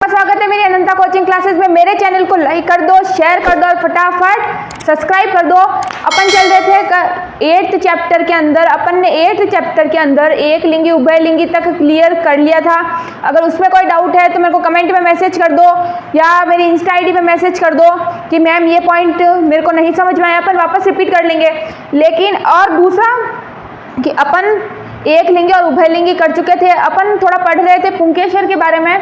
आपका स्वागत है मेरी अनंता कोचिंग क्लासेस में। मेरे चैनल को लाइक कर दो, शेयर कर दो और फटाफट सब्सक्राइब कर दो। अपन चल रहे थे 8th चैप्टर के अंदर। अपन ने 8th चैप्टर के अंदर एक लिंगी उभयलिंगी तक क्लियर कर लिया था। अगर उसमें कोई डाउट है तो मेरे को कमेंट में मैसेज कर दो या मेरी इंस्टा आईडी पे मैसेज कर दो कि मैम ये पॉइंट मेरे को नहीं समझ में आया। अपन वापस रिपीट कर लेंगे। लेकिन और दूसरा कि अपन एक लिंगी और उभयलिंगी कर चुके थे। अपन थोड़ा पढ़ रहे थे पुंकेसर के बारे में,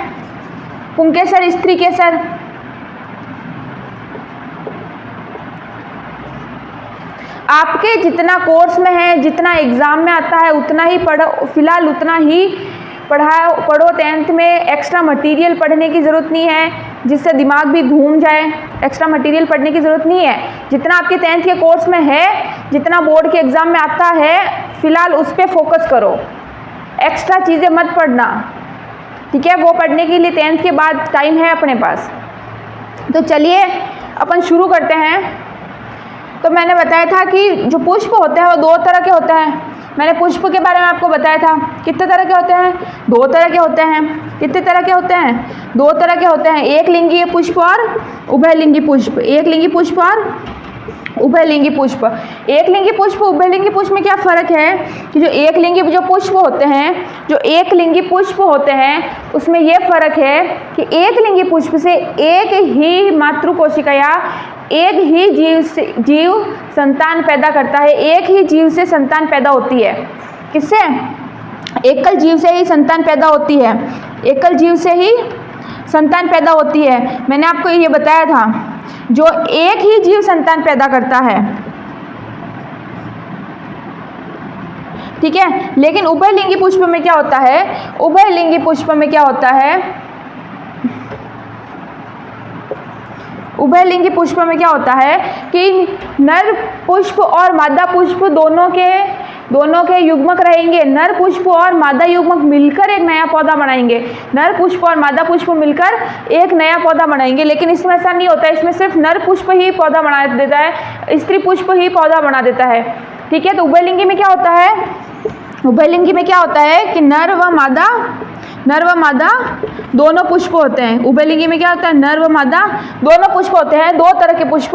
पुंकेसर स्त्रीकेसर। आपके जितना कोर्स में है, जितना एग्जाम में आता है उतना ही पढ़ो, फिलहाल उतना ही पढ़ो। 10th में एक्स्ट्रा मटेरियल पढ़ने की ज़रूरत नहीं है जिससे दिमाग भी घूम जाए। एक्स्ट्रा मटेरियल पढ़ने की ज़रूरत नहीं है। जितना आपके 10th के कोर्स में है, जितना बोर्ड के एग्ज़ाम में आता है, फिलहाल उस पर फोकस करो। एक्स्ट्रा चीज़ें मत पढ़ना, ठीक है। वो पढ़ने के लिए 10th के बाद टाइम है अपने पास। तो चलिए अपन शुरू करते हैं। तो मैंने बताया था कि जो पुष्प होते हैं वो 2 तरह के होते हैं। मैंने पुष्प के बारे में आपको बताया था। कितने तरह के होते हैं? 2 तरह के होते हैं। कितने तरह के होते हैं? 2 तरह के होते हैं। एक लिंगी पुष्प और उभयलिंगी पुष्प। एक लिंगी पुष्प और उभयलिंगी पुष्प। एक लिंगी पुष्प उभयलिंगी पुष्प में क्या फ़र्क है कि जो एक लिंगी जो पुष्प होते हैं, जो एक लिंगी पुष्प होते हैं, उसमें ये फ़र्क है कि एक लिंगी पुष्प से एक ही मातृ कोशिका या एक ही जीव संतान पैदा करता है। एक ही जीव से संतान पैदा होती है। किससे? एकल जीव से ही संतान पैदा होती है। एकल जीव से ही संतान पैदा होती है। मैंने आपको ये बताया था, जो एक ही जीव संतान पैदा करता है, ठीक है। लेकिन उभयलिंगी पुष्प में क्या होता है? उभयलिंगी पुष्प में क्या होता है? उभयलिंगी पुष्प में क्या होता है कि नर पुष्प और मादा पुष्प दोनों के युग्मक रहेंगे। नर पुष्प और मादा युग्मक मिलकर एक नया पौधा बनाएंगे। नर पुष्प और मादा पुष्प मिलकर एक नया पौधा बनाएंगे। लेकिन इसमें ऐसा नहीं होता है। इसमें सिर्फ नर पुष्प ही पौधा बना देता है, स्त्री पुष्प ही पौधा बना देता है, ठीक है। तो उभयलिंगी में क्या होता है? उभयलिंगी में क्या होता है कि नर व मादा दोनों पुष्प होते हैं। उभयलिंगी में क्या होता है? नर व मादा दोनों पुष्प होते हैं। 2 तरह के पुष्प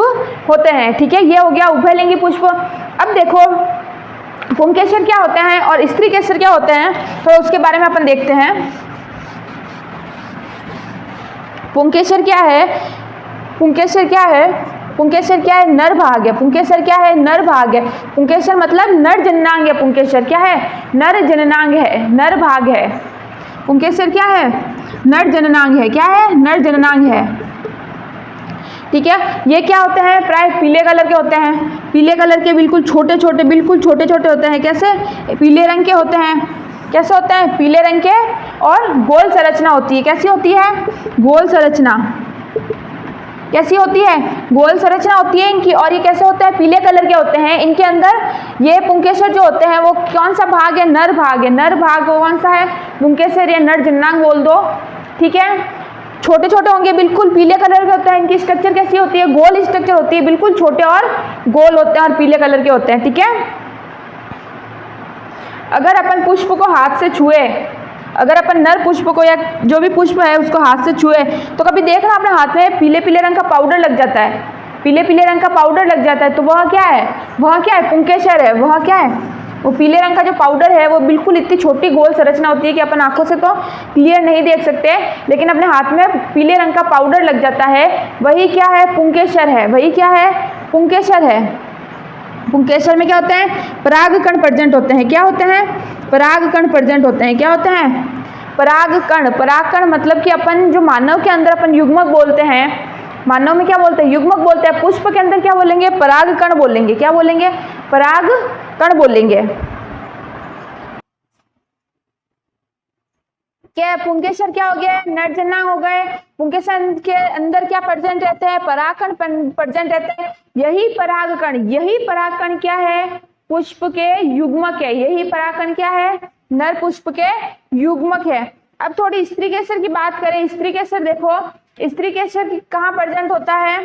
होते हैं, ठीक है। ये हो गया उभयलिंगी पुष्प। अब देखो पुंकेसर क्या होते हैं और स्त्रीकेसर क्या होते हैं, तो उसके बारे में अपन देखते हैं। पुंकेसर क्या है? पुंकेसर क्या है? पुंकेसर क्या है? नर भाग है। पुंकेसर क्या है? नर भाग है। पुंकेसर मतलब नर जननांग है। पुंकेसर क्या है? नर जननांग है, नर भाग है। पुंकेसर क्या है? नर जननांग है। क्या है? नर जननांग है, ठीक है। ये क्या होते हैं? प्राय पीले कलर के होते हैं। पीले कलर के बिल्कुल छोटे छोटे होते हैं। कैसे? पीले रंग के होते हैं। कैसे होते हैं? पीले रंग के और गोल संरचना होती है। कैसी होती है? गोल संरचना। कैसी होती है? गोल संरचना होती है इनकी। और ये कैसे होता है? पीले कलर के होते हैं। इनके अंदर ये पुंकेसर जो होते हैं वो कौन सा भाग है? नर भाग है। नर भाग कौन सा है? पुंकेसर या नर जननांग बोल दो, ठीक है। छोटे छोटे होंगे, बिल्कुल पीले कलर के होते हैं। इनकी स्ट्रक्चर कैसी होती है? गोल स्ट्रक्चर होती है। बिल्कुल छोटे और गोल होते हैं और पीले कलर के होते हैं, ठीक है। अगर अपन पुष्प को हाथ से छुए, अगर अपन नर पुष्प को या जो भी पुष्प है उसको हाथ से छुए तो कभी देखना अपने हाथ में पीले पीले रंग का पाउडर लग जाता है। पीले पीले रंग का पाउडर लग जाता है तो वह क्या है? वह क्या है? पुंकेसर है। वह क्या है? वो पीले रंग का जो पाउडर है वो बिल्कुल इतनी छोटी गोल संरचना होती है कि अपन आंखों से तो क्लियर नहीं देख सकते, लेकिन अपने हाथ में पीले रंग का पाउडर लग जाता है। वही क्या है? पुंकेसर है। वही क्या है? पुंकेसर है। पुंकेसर में क्या होते हैं? परागकण प्रेजेंट होते हैं। क्या होते हैं? परागकण प्रेजेंट होते हैं। क्या होते हैं? परागकण। परागकण मतलब कि अपन जो मानव के अंदर अपन युग्मक बोलते हैं, मानव में क्या बोलते हैं? युग्मक बोलते हैं। पुष्प के अंदर क्या बोलेंगे? परागकण बोलेंगे। क्या बोलेंगे? परागकण बोलेंगे। क्या पुंकेसर क्या हो गया? नर जननांग हो गए। पुंकेसर के अंदर क्या प्रेजेंट रहते हैं? परागकण प्रेजेंट रहते हैं। यही परागकण क्या है? पुष्प के युग्मक है। यही परागकण क्या है? नर पुष्प के युग्मक है। अब थोड़ी स्त्रीकेसर की बात करें। स्त्रीकेसर देखो, स्त्रीकेसर कहाँ प्रेजेंट होता है?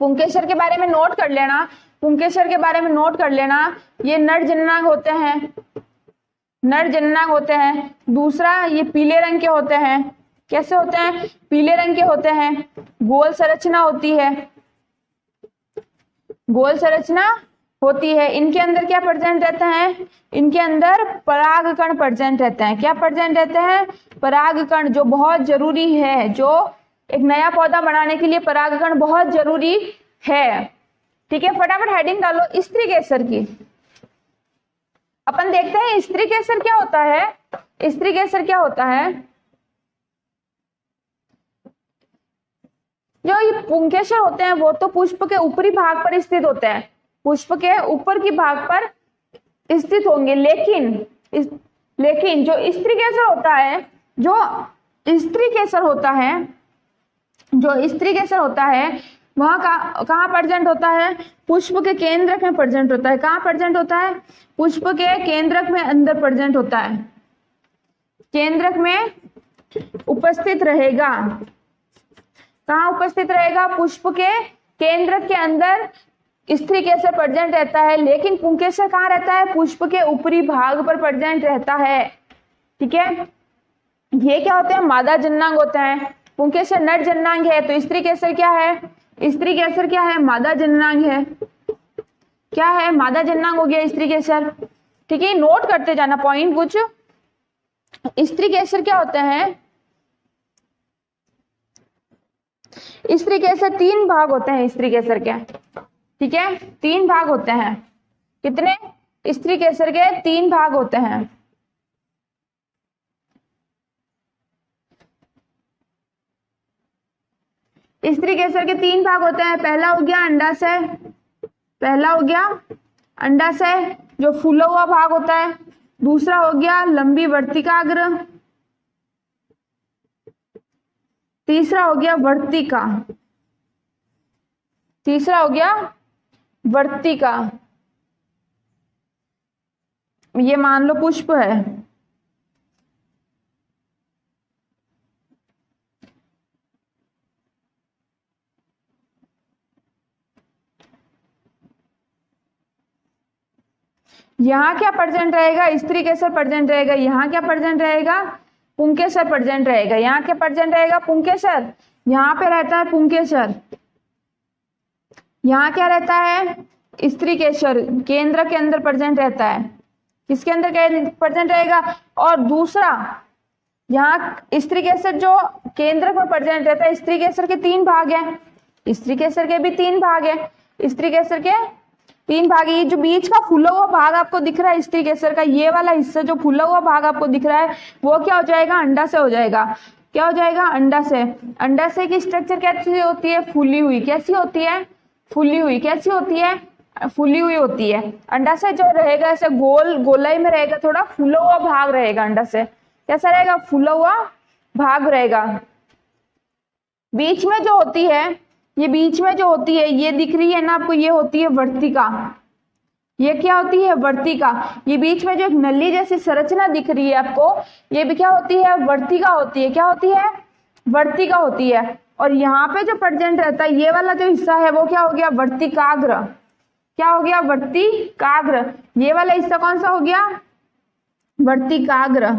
पुंकेसर के बारे में नोट कर लेना। पुंकेसर के बारे में नोट कर लेना। ये नर जननांग होते हैं। नर जननांग होते हैं। दूसरा ये पीले रंग के होते हैं। कैसे होते हैं? पीले रंग के होते हैं, गोल संरचना होती है, गोल संरचना होती है। इनके अंदर क्या प्रेजेंट रहता है? इनके अंदर परागकण प्रेजेंट रहते हैं। क्या प्रेजेंट रहते हैं? परागकण, जो बहुत जरूरी है, जो एक नया पौधा बनाने के लिए परागकण बहुत जरूरी है। ठीक है, फटाफट हेडिंग डालो स्त्री केसर की। अपन देखते हैं स्त्री केसर क्या होता है। स्त्री केसर क्या होता है? जो ये पुंकेसर होते हैं वो तो पुष्प के ऊपरी भाग पर स्थित होते हैं, पुष्प के ऊपर की भाग पर स्थित होंगे, लेकिन जो स्त्री केसर होता है, जो स्त्री केसर होता है, जो स्त्री केसर होता है वहां कहाँ प्रेजेंट होता है? पुष्प के केंद्रक में प्रेजेंट होता है। कहाँ प्रेजेंट होता है? पुष्प के केंद्रक में अंदर प्रेजेंट होता है, केंद्रक में उपस्थित रहेगा। कहाँ उपस्थित रहेगा? पुष्प के केंद्रक के अंदर स्त्री केसर प्रेजेंट रहता है, लेकिन पुंकेसर कहाँ रहता है? पुष्प के ऊपरी भाग पर प्रेजेंट रहता है। ठीक है, ये क्या होते हैं? मादा जननांग होते हैं। पुंकेसर नर जननांग है, तो स्त्री केसर क्या है? स्त्री केसर क्या है? मादा जननांग है। क्या है? मादा जननांग हो गया स्त्री केसर। ठीक है, नोट करते जाना पॉइंट कुछ। स्त्री केसर क्या होते हैं? स्त्री केसर 3 भाग होते हैं स्त्री केसर के। ठीक है, 3 भाग होते हैं। कितने? स्त्री केसर के 3 भाग होते हैं। स्त्री केसर के 3 भाग होते हैं। पहला हो गया अंडाशय, पहला हो गया अंडाशय जो फूला हुआ भाग होता है। दूसरा हो गया लंबी वर्तिकाग्र, तीसरा हो गया वर्तिका, तीसरा हो गया वर्तिका। ये मान लो पुष्प है। यहाँ क्या प्रेजेंट रहेगा? स्त्री केसर प्रेजेंट रहेगा। यहाँ क्या प्रेजेंट रहेगा? पुंकेसर प्रेजेंट रहेगा। यहाँ क्या प्रेजेंट रहेगा? पुंकेसर। यहाँ पे रहता है पुंकेसर। यहाँ क्या रहता है? स्त्री केसर केंद्र के अंदर प्रेजेंट रहता है। किसके अंदर प्रेजेंट रहेगा? और दूसरा, यहाँ स्त्री केसर जो केंद्र में प्रेजेंट रहता है, स्त्री केसर के 3 भाग हैं। स्त्री केसर के भी 3 भाग है। स्त्री केसर के 3 भाग। ये जो बीच का फूला हुआ भाग आपको दिख रहा है स्त्री केसर का, ये वाला हिस्सा जो फूला हुआ भाग आपको दिख रहा है वो क्या हो जाएगा? अंडाशय हो जाएगा। क्या हो जाएगा? अंडाशय। अंडाशय की स्ट्रक्चर कैसी होती है? फूली हुई। कैसी होती है? फूली हुई। कैसी होती है? फूली हुई होती है। अंडाशय जो रहेगा ऐसे गोल गोलाई में रहेगा, थोड़ा फूला हुआ भाग रहेगा। अंडाशय कैसा रहेगा? फूला हुआ भाग रहेगा। बीच में जो होती है, ये बीच में जो होती है, ये दिख रही है ना आपको, ये होती है वर्तिका। ये क्या होती है? वर्तिका। ये बीच में जो एक नली जैसी संरचना दिख रही है आपको, ये भी क्या होती है? वर्तिका होती है। क्या होती है? वर्तिका होती है। और यहाँ पे जो प्रेजेंट रहता है ये वाला जो हिस्सा है वो क्या हो गया? वर्तिकाग्र। क्या हो गया? वर्तिकाग्र। ये वाला हिस्सा कौन सा हो गया? वर्तिकाग्र।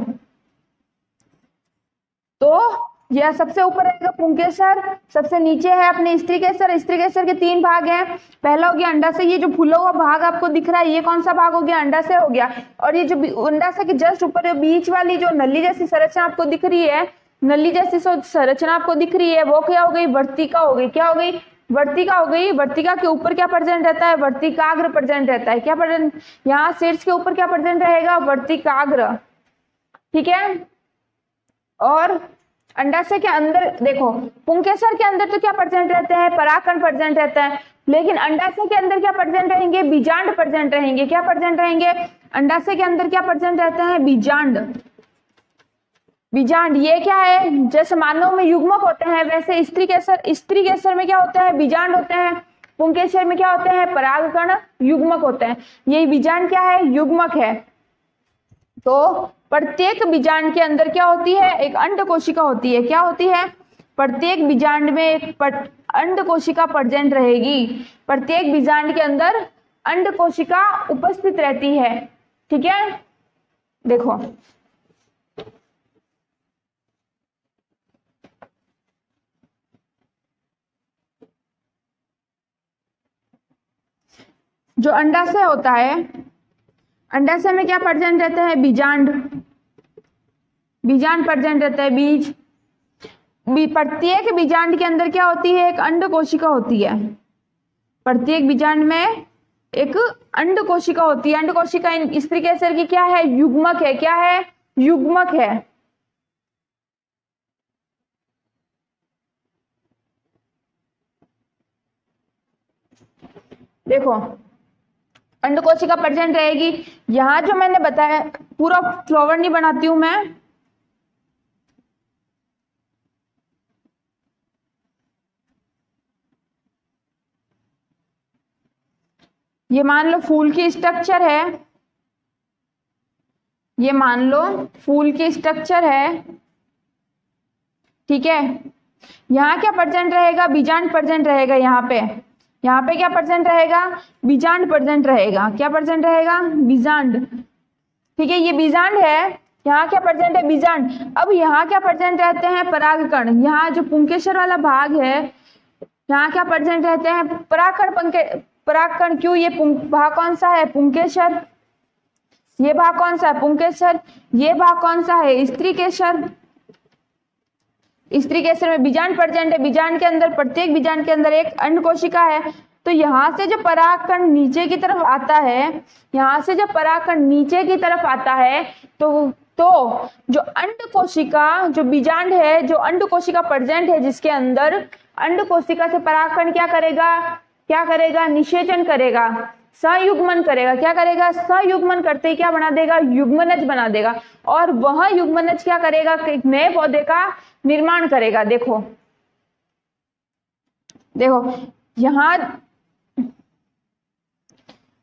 तो यह सबसे ऊपर रहेगा पुंकेसर, सबसे नीचे है अपने स्त्री केसर। स्त्री केसर के 3 भाग हैं। पहला हो गया अंडाशय। ये जो फूला हुआ भाग आपको दिख रहा है ये कौन सा भाग हो गया? अंडाशय हो गया। और ये जो अंडाशय के जस्ट ऊपर बीच वाली जो नली जैसी संरचना आपको दिख रही है, नली जैसी संरचना आपको दिख रही है, वो क्या हो गई? वर्तिका हो गई। क्या हो गई? वर्तिका हो गई। वर्तिका के ऊपर क्या प्रेजेंट रहता है? वर्तिकाग्र प्रेजेंट रहता है। क्या प्रेजेंट? यहाँ शीर्ष के ऊपर क्या प्रेजेंट रहेगा? वर्तिकाग्र। ठीक है, और अंडाशय के अंदर देखो, पुंकेसर के अंदर तो क्या प्रेजेंट रहते हैं? परागकण प्रेजेंट रहता है, लेकिन अंडाशय के अंदर क्या प्रेजेंट रहेंगे? बीजांड प्रेजेंट रहेंगे। क्या प्रेजेंट रहेंगे? अंडाशय के अंदर क्या प्रेजेंट रहते हैं? बीजांड। बीजांड ये क्या है? जैसे मानव में युग्मक होते हैं वैसे स्त्री केसर में क्या होते हैं? बीजांड होते हैं। पुंकेसर में क्या होते हैं? परागकण युग्मक होते हैं। ये बीजांड क्या है? युग्मक है। तो प्रत्येक बीजांड के अंदर क्या होती है? एक अंड कोशिका होती है। क्या होती है? प्रत्येक बीजांड में एक अंड कोशिका प्रेजेंट रहेगी। प्रत्येक बीजांड के अंदर अंड कोशिका उपस्थित रहती है। ठीक है, देखो जो अंडाशय होता है, अंडाशय में क्या प्रेजेंट रहते हैं? बीजांड, बीजांड प्रेजेंट रहता है, बीज। प्रत्येक बीजांड के अंदर क्या होती है? एक अंड कोशिका होती है। प्रत्येक बीजांड में एक अंड कोशिका होती है। अंड कोशिका स्त्री केसर की क्या है? युग्मक है। क्या है? युग्मक है। देखो अंड कोशिका प्रेजेंट रहेगी। यहां जो मैंने बताया, पूरा फ्लावर नहीं बनाती हूं मैं, ये मान लो फूल की स्ट्रक्चर है, ये मान लो फूल की स्ट्रक्चर है, ठीक है। यहाँ क्या प्रेजेंट रहेगा? बीजांड प्रेजेंट रहेगा। यहाँ पे क्या प्रेजेंट रहेगा? बीजांड प्रेजेंट रहेगा। क्या प्रेजेंट रहेगा? बीजांड, ठीक है। ये बीजांड है। यहाँ क्या प्रेजेंट है? बीजांड। अब यहाँ क्या प्रेजेंट रहते हैं? परागकण। यहाँ जो पुंकेसर वाला भाग है, यहाँ क्या प्रेजेंट रहते हैं? परागकण। परागकण क्यों? ये भाग कौन सा है? पुंकेसर। ये भाग कौन सा है? पुंकेसर। ये भाग कौन सा है? स्त्री केसर। स्त्री केसर में बीजांड प्रेजेंट है। बीजांड के अंदर, प्रत्येक बीजांड के अंदर एक अंड कोशिका है। तो यहाँ से जो परागकण नीचे की तरफ आता है, यहाँ से जब परागकण नीचे की तरफ आता है, तो जो अंड कोशिका, जो बीजांड है, जो अंड कोशिका प्रेजेंट है, जिसके अंदर अंड कोशिका से परागकण क्या करेगा? निषेचन करेगा, संयुग्मन करेगा। क्या करेगा? संयुग्मन करते ही क्या बना देगा? युग्मनज बना देगा। और वह युग्मनज क्या करेगा? एक नए पौधे का निर्माण करेगा। देखो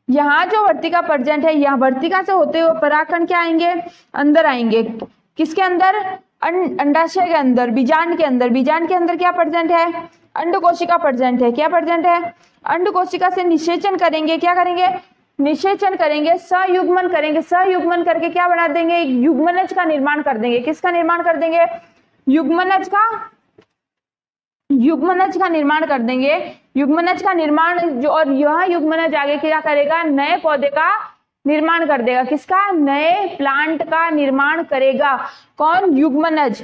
यहाँ जो वर्तिका प्रेजेंट है, यहाँ वर्तिका से होते हुए परागकण क्या आएंगे? अंदर आएंगे। किसके अंदर? अंडाशय के अंदर, बीजांड के अंदर। बीजांड के अंदर क्या प्रेजेंट है? अंड कोशिका प्रेजेंट है। क्या प्रेजेंट है? अंड कोशिका से निषेचन करेंगे। क्या करेंगे? निषेचन करेंगे, संयुग्मन करेंगे। संयुग्मन करके क्या बना देंगे? एक युग्मनज का निर्माण कर देंगे। किसका निर्माण कर देंगे? युग्मनज का निर्माण कर देंगे। युग्मनज का निर्माण जो, और यह युग्मनज आगे क्या करेगा? नए पौधे का निर्माण कर देगा। किसका? नए प्लांट का निर्माण करेगा। कौन? युग्मनज,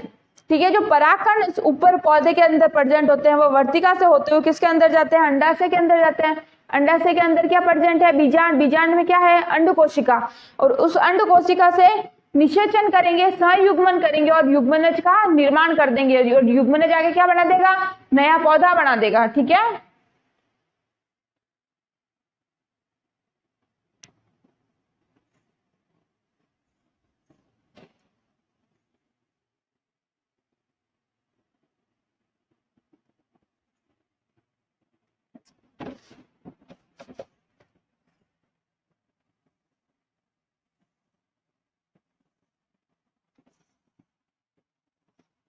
ठीक है। जो परागकण ऊपर पौधे के अंदर प्रेजेंट होते हैं, वो वर्तिका से होते हुए किसके अंदर जाते हैं? अंडाशय के अंदर जाते हैं। अंडाशय के अंदर क्या प्रेजेंट है? बीजांड। बीजांड में क्या है? अंड कोशिका। और उस अंड कोशिका से निषेचन करेंगे, संयुग्मन करेंगे और युग्मनज का निर्माण कर देंगे। और युग्मनज आगे क्या बना देगा? नया पौधा बना देगा, ठीक है।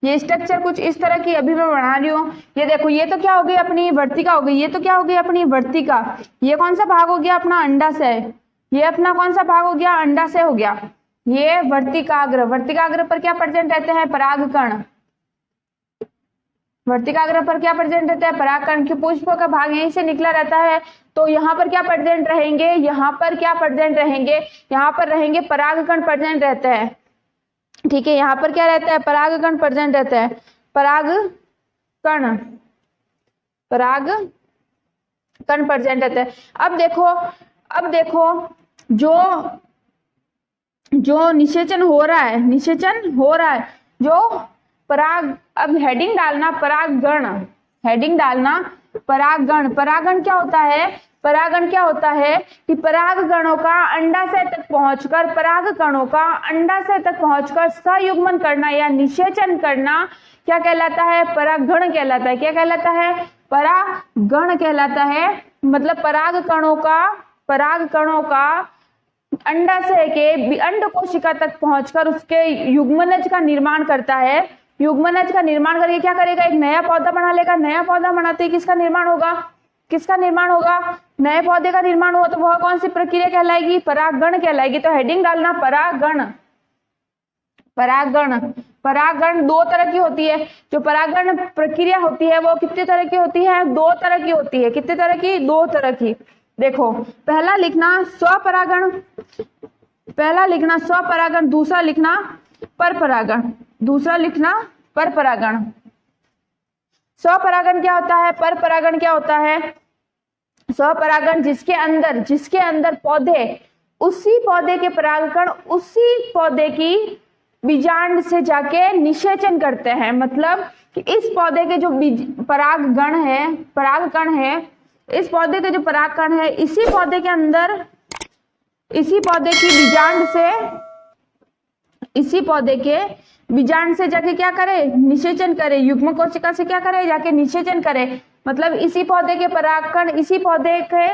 ये स्ट्रक्चर कुछ इस तरह की अभी मैं बना रही हूँ। ये देखो, ये तो क्या हो गई? अपनी वर्तिका हो गई। ये तो क्या हो गई? अपनी वर्तिका। ये कौन सा भाग हो गया? अपना अंडाशय। ये अपना कौन सा भाग हो गया? अंडाशय हो गया। ये वर्तिकाग्र। वर्तिकाग्र पर क्या प्रेजेंट रहते हैं? परागकण। वर्तिकाग्र पर क्या प्रेजेंट रहता है? परागकण। के पुष्प का भाग यहीं से निकला रहता है। तो यहाँ पर क्या प्रेजेंट रहेंगे? यहाँ पर क्या प्रेजेंट रहेंगे? यहाँ पर रहेंगे परागकण प्रेजेंट रहते हैं, ठीक है। यहाँ पर क्या रहता है? परागकण प्रेजेंट रहता है। परागकण प्रेजेंट रहता है। अब देखो जो निषेचन हो रहा है, जो पराग, अब हेडिंग डालना परागण, हेडिंग डालना परागण। परागण क्या होता है? परागण क्या होता है कि परागकणों का अंडाशय तक पहुंचकर संयुग्मन करना या निषेचन करना क्या कहलाता है? परागण कहलाता है। क्या कहलाता है? परागण कहलाता है। मतलब परागकणों का अंडाशय के अंड कोशिका तक पहुंचकर उसके युग्मनज का निर्माण करता है। युग्मनज का निर्माण करके क्या करेगा? एक नया पौधा बना लेगा। नया पौधा बनाते ही किसका निर्माण होगा? नए पौधे का निर्माण हुआ तो वह कौन सी प्रक्रिया कहलाएगी? परागण कहलाएगी। तो हेडिंग डालना परागण। परागण दो तरह की होती है। जो परागण प्रक्रिया होती है वो कितने तरह की होती है? 2 तरह की होती है। कितने तरह की? 2 तरह की। देखो पहला लिखना स्वपरागण, पहला लिखना स्वपरागण, दूसरा लिखना परपरागण, दूसरा लिखना परपरागण। स्वपरागण क्या होता है, परपरागण क्या होता है? स्वपरागण जिसके अंदर पौधे उसी पौधे के परागकण उसी पौधे की बीजांड से जाके निषेचन करते हैं। मतलब कि इस पौधे के जो परागकण है, इस पौधे के जो परागकण है इसी पौधे के अंदर, इसी पौधे की बीजांड से, इसी पौधे के बीजांड से जाके क्या करे, निषेचन करे, युग्म कोशिका से क्या करे, जाके निषेचन करे। मतलब इसी पौधे के परागकण इसी पौधे के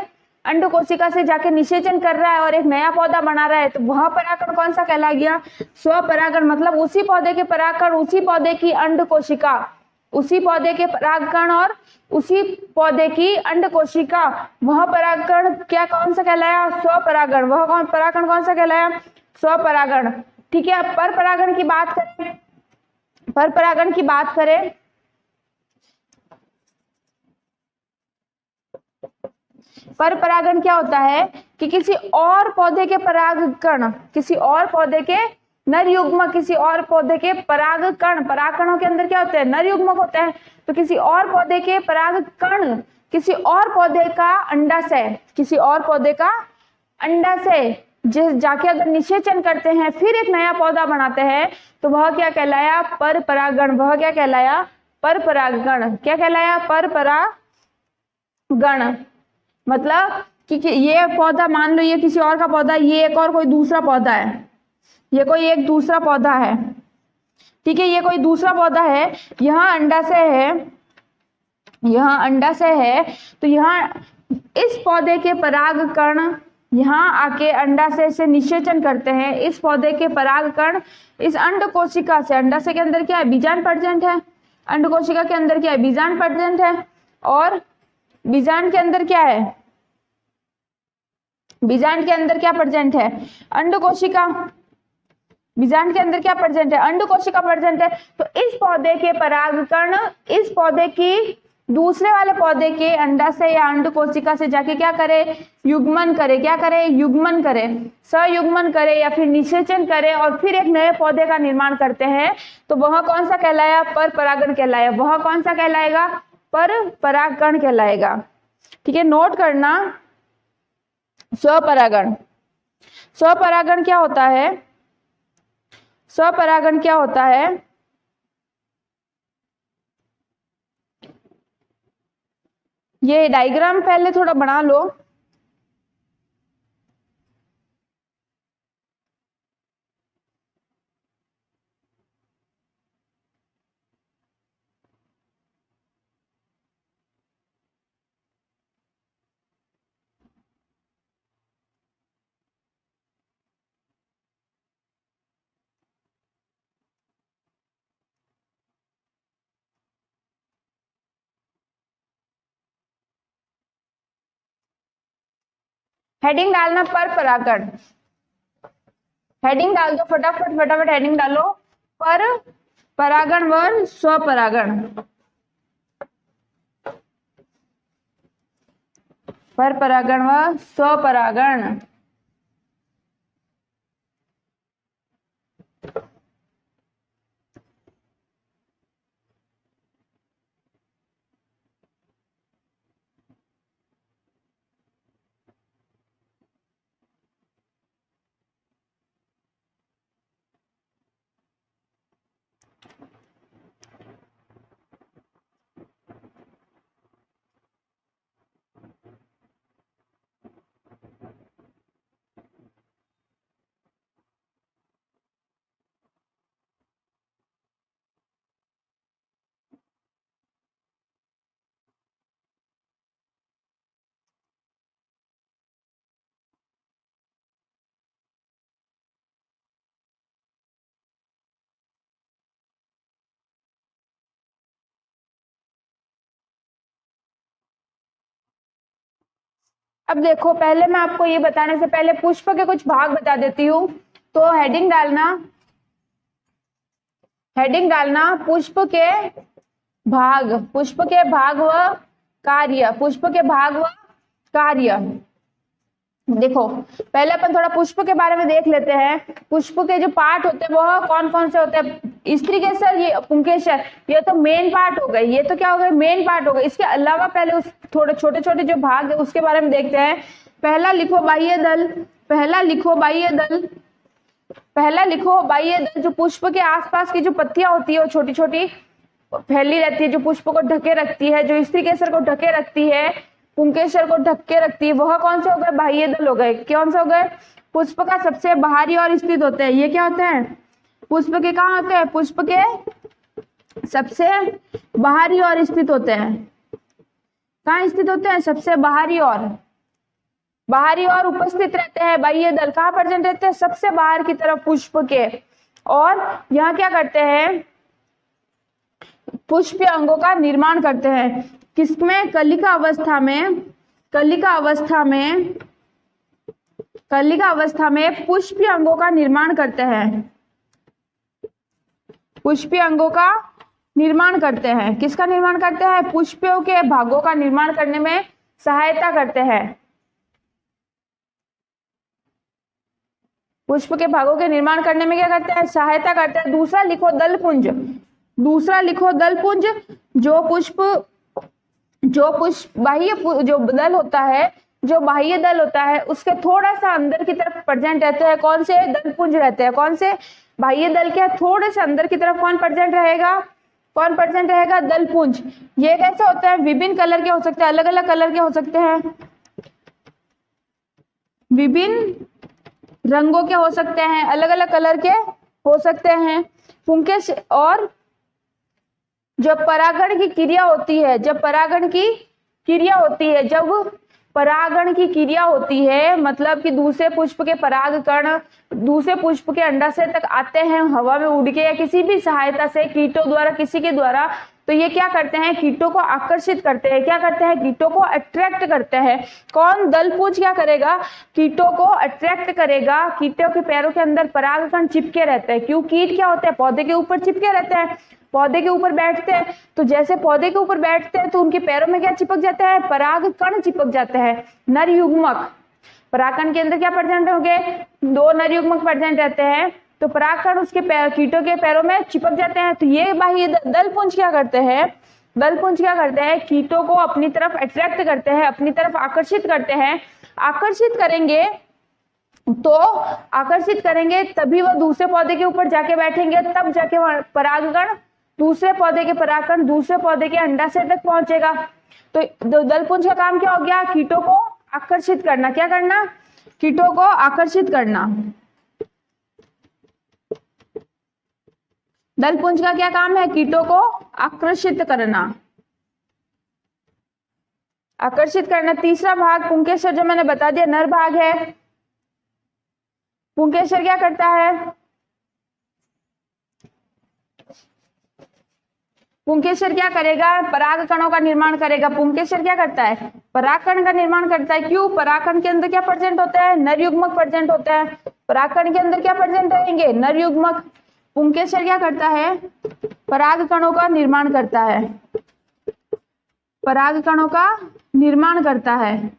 अंड कोशिका से जाके निषेचन कर रहा है और एक नया पौधा बना रहा है, तो वह परागकण कौन सा कहला गया? स्वपरागण। मतलब उसी पौधे के परागकण उसी पौधे की अंड कोशिका, उसी पौधे के परागकण और उसी पौधे की अंड कोशिका, वह परागकण क्या कौन सा कहलाया? स्वपरागण। वह परागकण कौन सा कहलाया? स्वपरागण। ठीक है, अब परपरागण की बात करें, परपरागण की बात करें, परपरागण क्या होता है कि किसी और पौधे के परागकण, किसी और पौधे के नर युग्म, किसी और पौधे के परागकण, परागकणों के अंदर क्या होते हैं? नर युग्मक होते हैं। तो किसी और पौधे के परागकण किसी और पौधे का अंडाशय, किसी और पौधे का अंडाशय जिस जाके अगर निषेचन करते हैं फिर एक नया पौधा बनाते हैं, तो वह क्या कहलाया? परपरागण। वह क्या कहलाया? परपरागण। क्या कहलाया? परपरागण। मतलब कि ये पौधा मान लो ये किसी और का पौधा, ये एक और कोई दूसरा पौधा है, ये कोई एक दूसरा पौधा है, ठीक है, ये कोई दूसरा पौधा है, यहाँ अंडाशय है, यहाँ अंडाशय है, तो यहाँ इस पौधे के परागकण यहाँ आके अंडाशय से निषेचन करते हैं। इस पौधे के परागकण इस अंड कोशिका से, अंडाशय के अंदर क्या है? बीजांड प्रेजेंट है, अंड कोशिका के अंदर क्या है? बीजांड प्रेजेंट है, और बीजांड के अंदर क्या है? बीजांड के अंदर क्या प्रेजेंट है? अंड कोशिका। बीजांड के अंदर क्या प्रेजेंट है? अंड कोशिका प्रेजेंट है। तो इस पौधे के परागकण इस पौधे की दूसरे वाले पौधे के अंडाशय या अंड कोशिका से जाके क्या करे? युग्मन करे। क्या करे? युग्मन करे, सयुग्मन करे या फिर निषेचन करे और फिर एक नए पौधे का निर्माण करते हैं। तो वह कौन सा कहलाया? परपरागण कहलाया। वह कौन सा कहलाएगा? परपरागण कहलाएगा। ठीक है, नोट करना, स्वपरागण। स्वपरागण क्या होता है? स्वपरागण क्या होता है? ये डायग्राम पहले थोड़ा बना लो। हेडिंग डालना परपरागण, हेडिंग डाल दो फटाफट फटाफट, हेडिंग डालो परपरागण व स्वपरागण। परपरागण व स्वपरागण। अब देखो, पहले मैं आपको ये बताने से पहले पुष्प के कुछ भाग बता देती हूँ। तो हेडिंग डालना, हेडिंग डालना पुष्प के भाग, पुष्प के भाग व कार्य, पुष्प के भाग व कार्य। देखो पहले अपन थोड़ा पुष्प के बारे में देख लेते हैं। पुष्प के जो पार्ट होते हैं वह कौन कौन से होते हैं? स्त्रीकेसर, ये पुंकेसर, ये तो मेन पार्ट हो गए, ये तो क्या हो गए? मेन पार्ट हो गए। इसके अलावा पहले उस थोड़े छोटे छोटे जो भाग है उसके बारे में देखते हैं। पहला लिखो बाह्य दल, पहला लिखो बाह्य दल, पहला लिखो बाह्य दल। जो पुष्प के आसपास की जो पत्तियां होती है वो छोटी छोटी फैली रहती है, जो पुष्प को ढके रखती है, जो स्त्रीकेसर को ढके रखती है, पुंकेसर को ढक के रखती है, वह कौन से हो गए? बाह्य दल हो गए। कौन से हो गए? पुष्प का सबसे बाहरी और स्थित होते हैं। ये क्या होते हैं? पुष्प के कहाँ होते हैं? पुष्प के सबसे बाहरी और स्थित होते हैं। कहाँ स्थित होते हैं? सबसे बाहरी और उपस्थित रहते हैं। बाह्य दल कहाँ प्रेजेंट रहते हैं? सबसे बाहर की तरफ पुष्प के। और यहाँ क्या करते हैं? पुष्प अंगों का निर्माण करते हैं। किसमें? कलिका अवस्था में। कलिका अवस्था में पुष्पीय अंगों का निर्माण करते हैं। पुष्पीय अंगों का निर्माण करते हैं। किसका निर्माण करते हैं? पुष्पों के भागों का निर्माण करने में सहायता करते हैं। पुष्प के भागों के निर्माण करने में क्या करते हैं? सहायता करते हैं। दूसरा लिखो दलपुंज। दूसरा लिखो दलपुंज। जो बाह्य जो दल होता है, जो बाह्य दल होता है उसके थोड़ा सा अंदर की तरफ प्रेजेंट रहते हैं। कौन से? दलपुंज रहते हैं। कौन से? बाह्य दल के थोड़े से अंदर की तरफ कौन प्रेजेंट रहेगा? कौन प्रेजेंट रहेगा? दलपुंज। ये कैसे होते हैं? विभिन्न कलर के हो सकते हैं, अलग अलग कलर के हो सकते हैं, विभिन्न रंगों के हो सकते हैं, अलग अलग कलर के हो सकते हैं। पुंकेश और जो परागण की क्रिया होती है, जब परागण की क्रिया होती है मतलब कि दूसरे पुष्प के पराग कण दूसरे पुष्प के अंडाशय तक आते हैं हवा में उड़ के या किसी भी सहायता से, कीटों द्वारा, किसी के द्वारा, तो ये क्या करते हैं? कीटों को आकर्षित करते हैं। क्या करते हैं? कीटों को अट्रैक्ट करते हैं। कौन? दलपुंज क्या करेगा? कीटों को अट्रैक्ट करेगा। कीटों के पैरों के अंदर परागकण चिपके रहते हैं। क्यों? कीट क्या होते हैं? पौधे के ऊपर चिपके रहते हैं, पौधे के ऊपर बैठते हैं। तो जैसे पौधे के ऊपर बैठते हैं तो उनके पैरों में क्या चिपक जाते हैं? परागकण चिपक जाते हैं, नर युग्मक। परागकण के अंदर क्या प्रेजेंट होंगे? 2 नर युग्मक प्रेजेंट रहते हैं। तो परागकण उसके कीटों के पैरों में चिपक जाते हैं। तो ये बाह्य दलपुंज क्या करते हैं? दलपुंज क्या करते हैं? कीटों को अपनी तरफ अट्रैक्ट करते हैं, अपनी तरफ आकर्षित करते हैं। आकर्षित करेंगे तभी वो दूसरे पौधे के ऊपर जाके बैठेंगे, तब जाके परागकण दूसरे पौधे के परागकण दूसरे पौधे के अंडाशय तक पहुंचेगा। तो दलपुंज का काम क्या हो गया? कीटों को आकर्षित करना। क्या करना? कीटों को आकर्षित करना। दलपुंज का क्या काम है? कीटों को आकर्षित करना। तीसरा भाग पुंकेसर, जो मैंने बता दिया नर भाग है। पुंकेसर क्या करता है? पुंकेसर क्या करेगा? परागकणों का निर्माण करेगा। पुंकेसर क्या करता है? परागकण का निर्माण करता है। क्यों? परागकण के अंदर क्या प्रेजेंट होता है? नर युग्मक प्रेजेंट होते हैं। परागकण के अंदर क्या प्रेजेंट रहेंगे? नर युग्मक। पुंकेसर क्या करता है? परागकणों का निर्माण करता है। परागकणों का निर्माण करता है।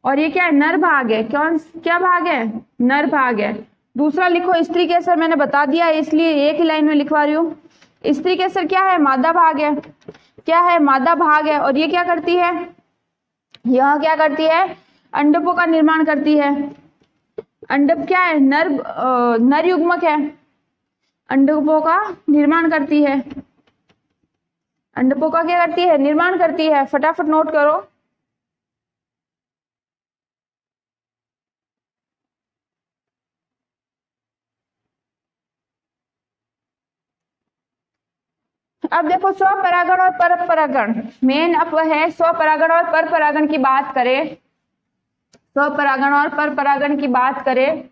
और ये क्या है? नर भाग है। क्या भाग है? नर भाग है। दूसरा लिखो स्त्रीकेसर, मैंने बता दिया है इसलिए एक ही लाइन में लिखवा रही हूँ। स्त्रीकेसर क्या है? मादा भाग है। क्या है? मादा भाग है। और ये क्या करती है? यह क्या करती है? अंडकों का निर्माण करती है। अंडक क्या है? नर युग्मक है। अंडकों का निर्माण करती है। अंडकों का क्या करती है? निर्माण करती है। फटाफट नोट करो। अब देखो स्वपरागण और परपरागण, मेन अब है स्वपरागण और परपरागण की बात करें। स्वपरागण और परपरागण की बात करें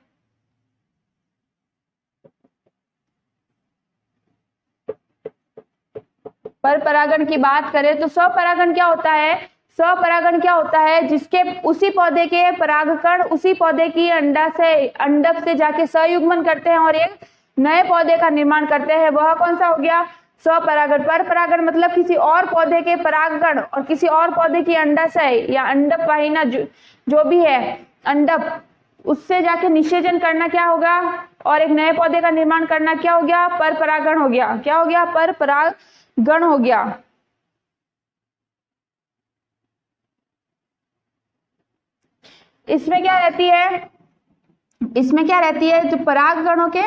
परपरागण की बात करें तो स्वपरागण क्या होता है? स्वपरागण क्या होता है? जिसके उसी पौधे के परागकण उसी पौधे की अंडक से जाके सयुग्मन करते हैं और एक नए पौधे का निर्माण करते हैं। वह कौन सा हो गया? स्वपरागण, पर परागण मतलब किसी और पौधे के परागकण और किसी और पौधे की अंडाशय या अंडप वाहिना जो भी है अंडप, उससे जाके निषेचन करना क्या होगा और एक नए पौधे का निर्माण करना क्या हो गया, पर परागण हो गया। क्या हो गया, पर परागण हो गया। इसमें क्या रहती है, इसमें क्या रहती है, जो परागकणों के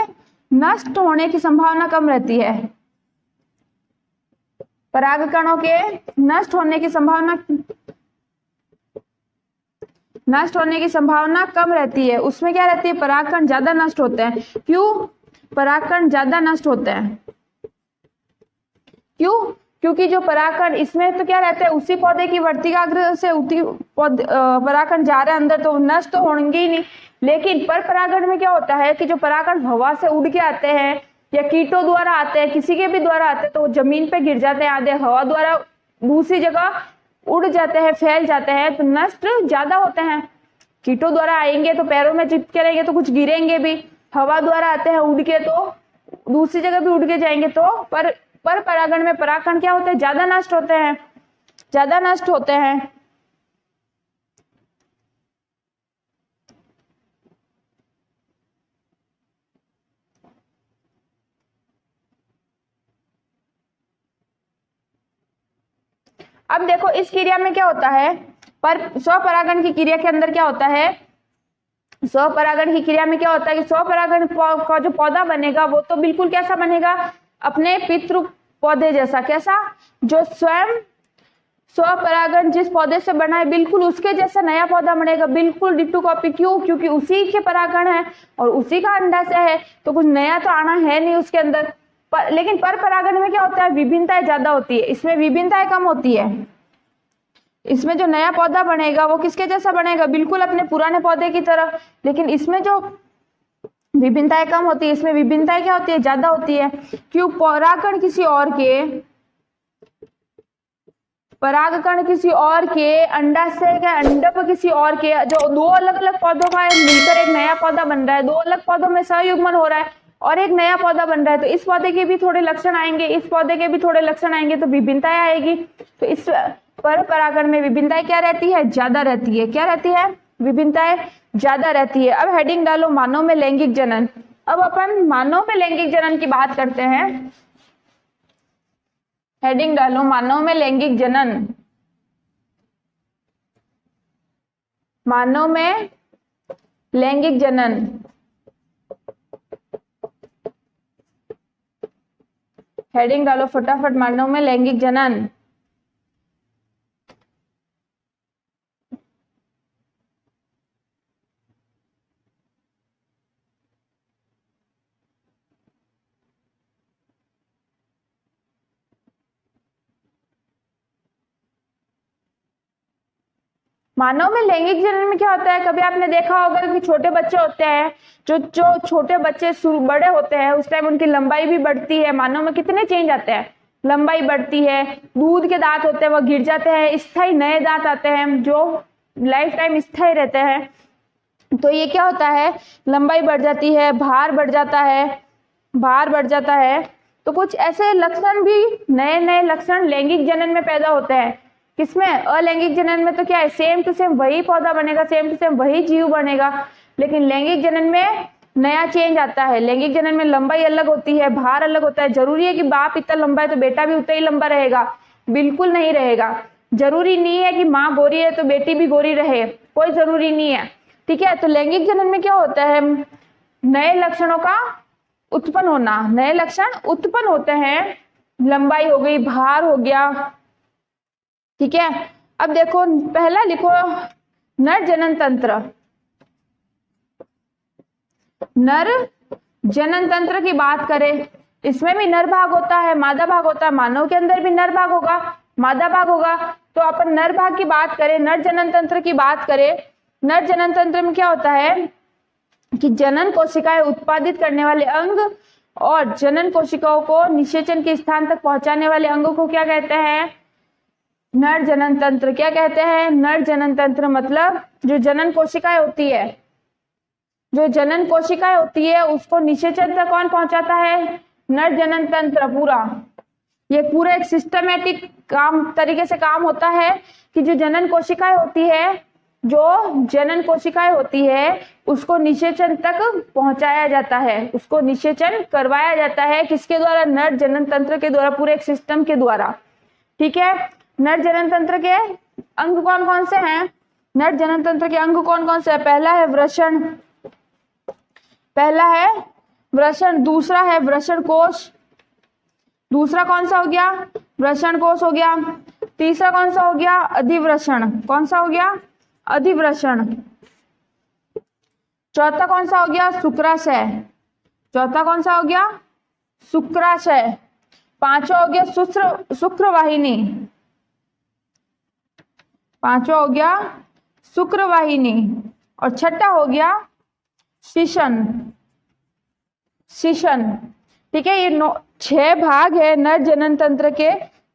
नष्ट होने की संभावना कम रहती है। परागकणों के नष्ट होने की संभावना कम रहती है। उसमें क्या रहती है, परागकण ज्यादा नष्ट होते हैं। क्यों परागकण ज्यादा नष्ट होते हैं, क्यों, क्योंकि जो परागकण इसमें तो क्या रहता है, उसी पौधे की वर्तिकाग्र से परागकण जा रहे हैं अंदर, तो नष्ट तो होंगे ही नहीं। लेकिन पर परागण में क्या होता है कि जो परागकण हवा से उड़ के आते हैं या कीटों द्वारा आते हैं, किसी के भी द्वारा आते हैं, तो जमीन पे गिर जाते हैं, आधे हवा द्वारा दूसरी जगह उड़ जाते हैं, फैल जाते हैं, तो नष्ट ज्यादा होते हैं। कीटों द्वारा आएंगे तो पैरों में चिपके रहेंगे तो कुछ गिरेंगे भी, हवा द्वारा आते हैं उड़ के तो दूसरी जगह भी उड़ के जाएंगे। तो पर परागण में परागकण क्या होते हैं, ज्यादा नष्ट होते हैं, ज्यादा नष्ट होते हैं। अब देखो इस क्रिया में क्या होता है, पर स्वपरागण की क्रिया के अंदर क्या होता है, स्वपरागण की क्रिया में क्या होता है कि स्वपरागण का जो पौधा बनेगा वो तो बिल्कुल कैसा बनेगा, अपने पितृ पौधे जैसा। कैसा, जो स्वयं स्वपरागण जिस पौधे से बना है बिल्कुल उसके जैसा नया पौधा बनेगा, बिल्कुल डिट्टू कॉपी। क्यों, क्योंकि उसी के परागण है और उसी का अंडाशय है, तो कुछ नया तो आना है नहीं उसके अंदर। लेकिन पर परागण में क्या होता है, विभिन्नताएं ज्यादा होती है, इसमें विभिन्नताएं कम होती है। इसमें जो नया पौधा बनेगा वो किसके जैसा बनेगा, बिल्कुल अपने पुराने पौधे की तरह। लेकिन इसमें जो विभिन्नताएं कम होती है, इसमें विभिन्नताएं क्या होती है, ज्यादा होती है। क्यों, परागकण किसी और के अंडाशय का अंडप किसी और के, जो दो अलग अलग पौधों का मिलकर एक नया पौधा बन रहा है, दो अलग पौधों में सहयुग्मन हो रहा है और एक नया पौधा बन रहा है, तो इस पौधे के भी थोड़े लक्षण आएंगे, इस पौधे के भी थोड़े लक्षण आएंगे, तो विभिन्नताएं आएगी। तो इस पर परागण में विभिन्नताएं क्या रहती है, ज्यादा रहती है। क्या रहती है, विभिन्नताएं ज्यादा रहती है। अब हेडिंग डालो मानव में लैंगिक जनन। अब अपन मानव में लैंगिक जनन की बात करते हैं। हेडिंग डालो मानव में लैंगिक जनन। मानव में लैंगिक जनन, हेडिंग डालो फटाफट, मानव में लैंगिक जनन। मानव में लैंगिक जनन में क्या होता है, कभी आपने देखा होगा कि छोटे बच्चे होते हैं, जो छोटे बच्चे बड़े होते हैं उस टाइम उनकी लंबाई भी बढ़ती है। मानव में कितने चेंज आते हैं, लंबाई बढ़ती है, दूध के दांत होते हैं वो गिर जाते हैं, स्थायी नए दांत आते हैं जो लाइफ टाइम स्थायी रहते हैं। तो ये क्या होता है, लंबाई बढ़ जाती है, भार बढ़ जाता है। तो कुछ ऐसे लक्षण भी, नए नए लक्षण लैंगिक जनन में पैदा होते हैं। किसमें, अलैंगिक जनन में तो क्या है, सेम टू सेम वही पौधा बनेगा, सेम टू सेम वही जीव बनेगा। लेकिन लैंगिक जनन में नया चेंज आता है। लैंगिक जनन में लंबाई अलग होती है, भार अलग होता है। जरूरी है कि बाप इतना लंबा है तो बेटा भी उतना ही लंबा रहेगा, बिल्कुल नहीं रहेगा। जरूरी नहीं है कि माँ गोरी है तो बेटी भी गोरी रहे, कोई जरूरी नहीं है, ठीक है। तो लैंगिक जनन में क्या होता है, नए लक्षणों का उत्पन्न होना, नए लक्षण उत्पन्न होते हैं, लंबाई हो गई, भार हो गया, ठीक है। अब देखो पहला लिखो नर जनन तंत्र। नर जनन तंत्र की बात करें, इसमें भी नर भाग होता है, मादा भाग होता है। मानव के अंदर भी नर भाग होगा, मादा भाग होगा। तो अपन नर भाग की बात करें, नर जनन तंत्र की बात करें, नर जनन तंत्र में क्या होता है कि जनन कोशिकाएं उत्पादित करने वाले अंग और जनन कोशिकाओं को निषेचन के स्थान तक पहुंचाने वाले अंगों को क्या कहते हैं, नर जनन तंत्र। क्या कहते हैं, नर जनन तंत्र। मतलब जो जनन कोशिकाएं होती है, जो जनन कोशिकाएं होती है उसको निषेचन तक कौन पहुंचाता है, नर जनन तंत्र पूरा। ये पूरा एक सिस्टमेटिक तरीके से काम होता है कि जो जनन कोशिकाएं होती है उसको निषेचन तक पहुंचाया जाता है, उसको निषेचन करवाया जाता है किसके द्वारा? नर जनन तंत्र के द्वारा, पूरे एक सिस्टम के द्वारा। ठीक है, नर जनन तंत्र के अंग कौन कौन से हैं? नर जनन तंत्र के अंग कौन कौन से हैं? पहला है वृषण, दूसरा है वृषण कोश, दूसरा कौन सा हो गया? वृषण कोश हो गया। तीसरा कौन सा हो गया? अधिवृषण। कौन सा हो गया? अधिवृषण। चौथा कौन सा हो गया? शुक्राशय। चौथा कौन सा हो गया? शुक्राशय। पांचवा हो गया शुक्रवाहिनी। पांचवा हो गया शुक्रवाहिनी। और छठा हो गया शिशन। ठीक है, ये 6 भाग है नर जनन तंत्र के,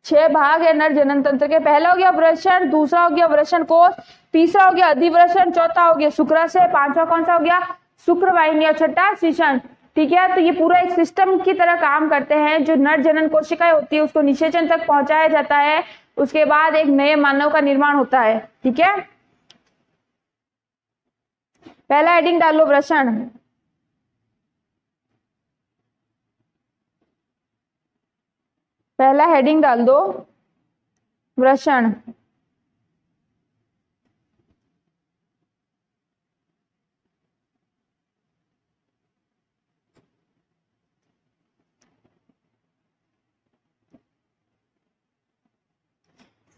6 भाग है नर जनन तंत्र के। पहला हो गया वृषण, दूसरा हो गया वृषण कोश, तीसरा हो गया अधिवृषण, चौथा हो गया शुक्राशय, पांचवा कौन सा हो गया? शुक्रवाहिनी और छठा शिशन। ठीक है, तो ये पूरा एक सिस्टम की तरह काम करते हैं। जो नर जनन कोशिकाएं होती है उसको निषेचन तक पहुंचाया जाता है, उसके बाद एक नए मानव का निर्माण होता है। ठीक है, पहला हेडिंग डालो वृषण। पहला हेडिंग डाल दो वृषण।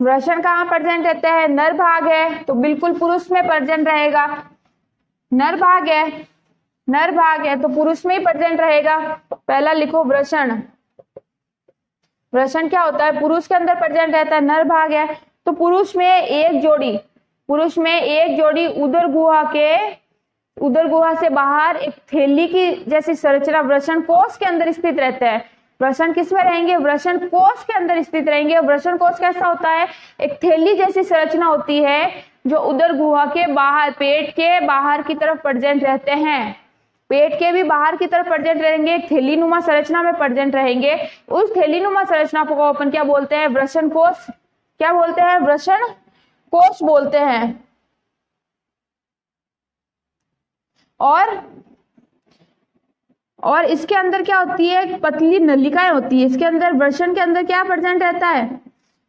वृषण कहाँ प्रेजेंट रहता है? नर भाग है तो बिल्कुल पुरुष में प्रेजेंट रहेगा। नर भाग है तो पुरुष में ही प्रेजेंट रहेगा। पहला लिखो वृषण। वृषण क्या होता है? पुरुष के अंदर प्रेजेंट रहता है, नर भाग है तो पुरुष में एक जोड़ी उदर गुहा से बाहर एक थैली की जैसी संरचना वृषण कोश के अंदर स्थित रहते हैं। वृषण किसमें रहेंगे? वृषण कोश के अंदर स्थित रहेंगे। वृषण कोश कैसा होता है? एक थैली जैसी संरचना होती है जो उदर गुहा के बाहर, पेट के बाहर की तरफ प्रेजेंट रहते हैं। पेट के भी बाहर की तरफ प्रेजेंट रहेंगे, एक थैलीनुमा संरचना में प्रेजेंट रहेंगे। उस थैलीनुमा संरचना को अपन क्या बोलते हैं? वृषण कोश। क्या बोलते हैं? वृषण कोश बोलते हैं। और इसके अंदर क्या होती है? पतली नलिकाएं होती है इसके अंदर। वृषण के अंदर क्या प्रेजेंट रहता है?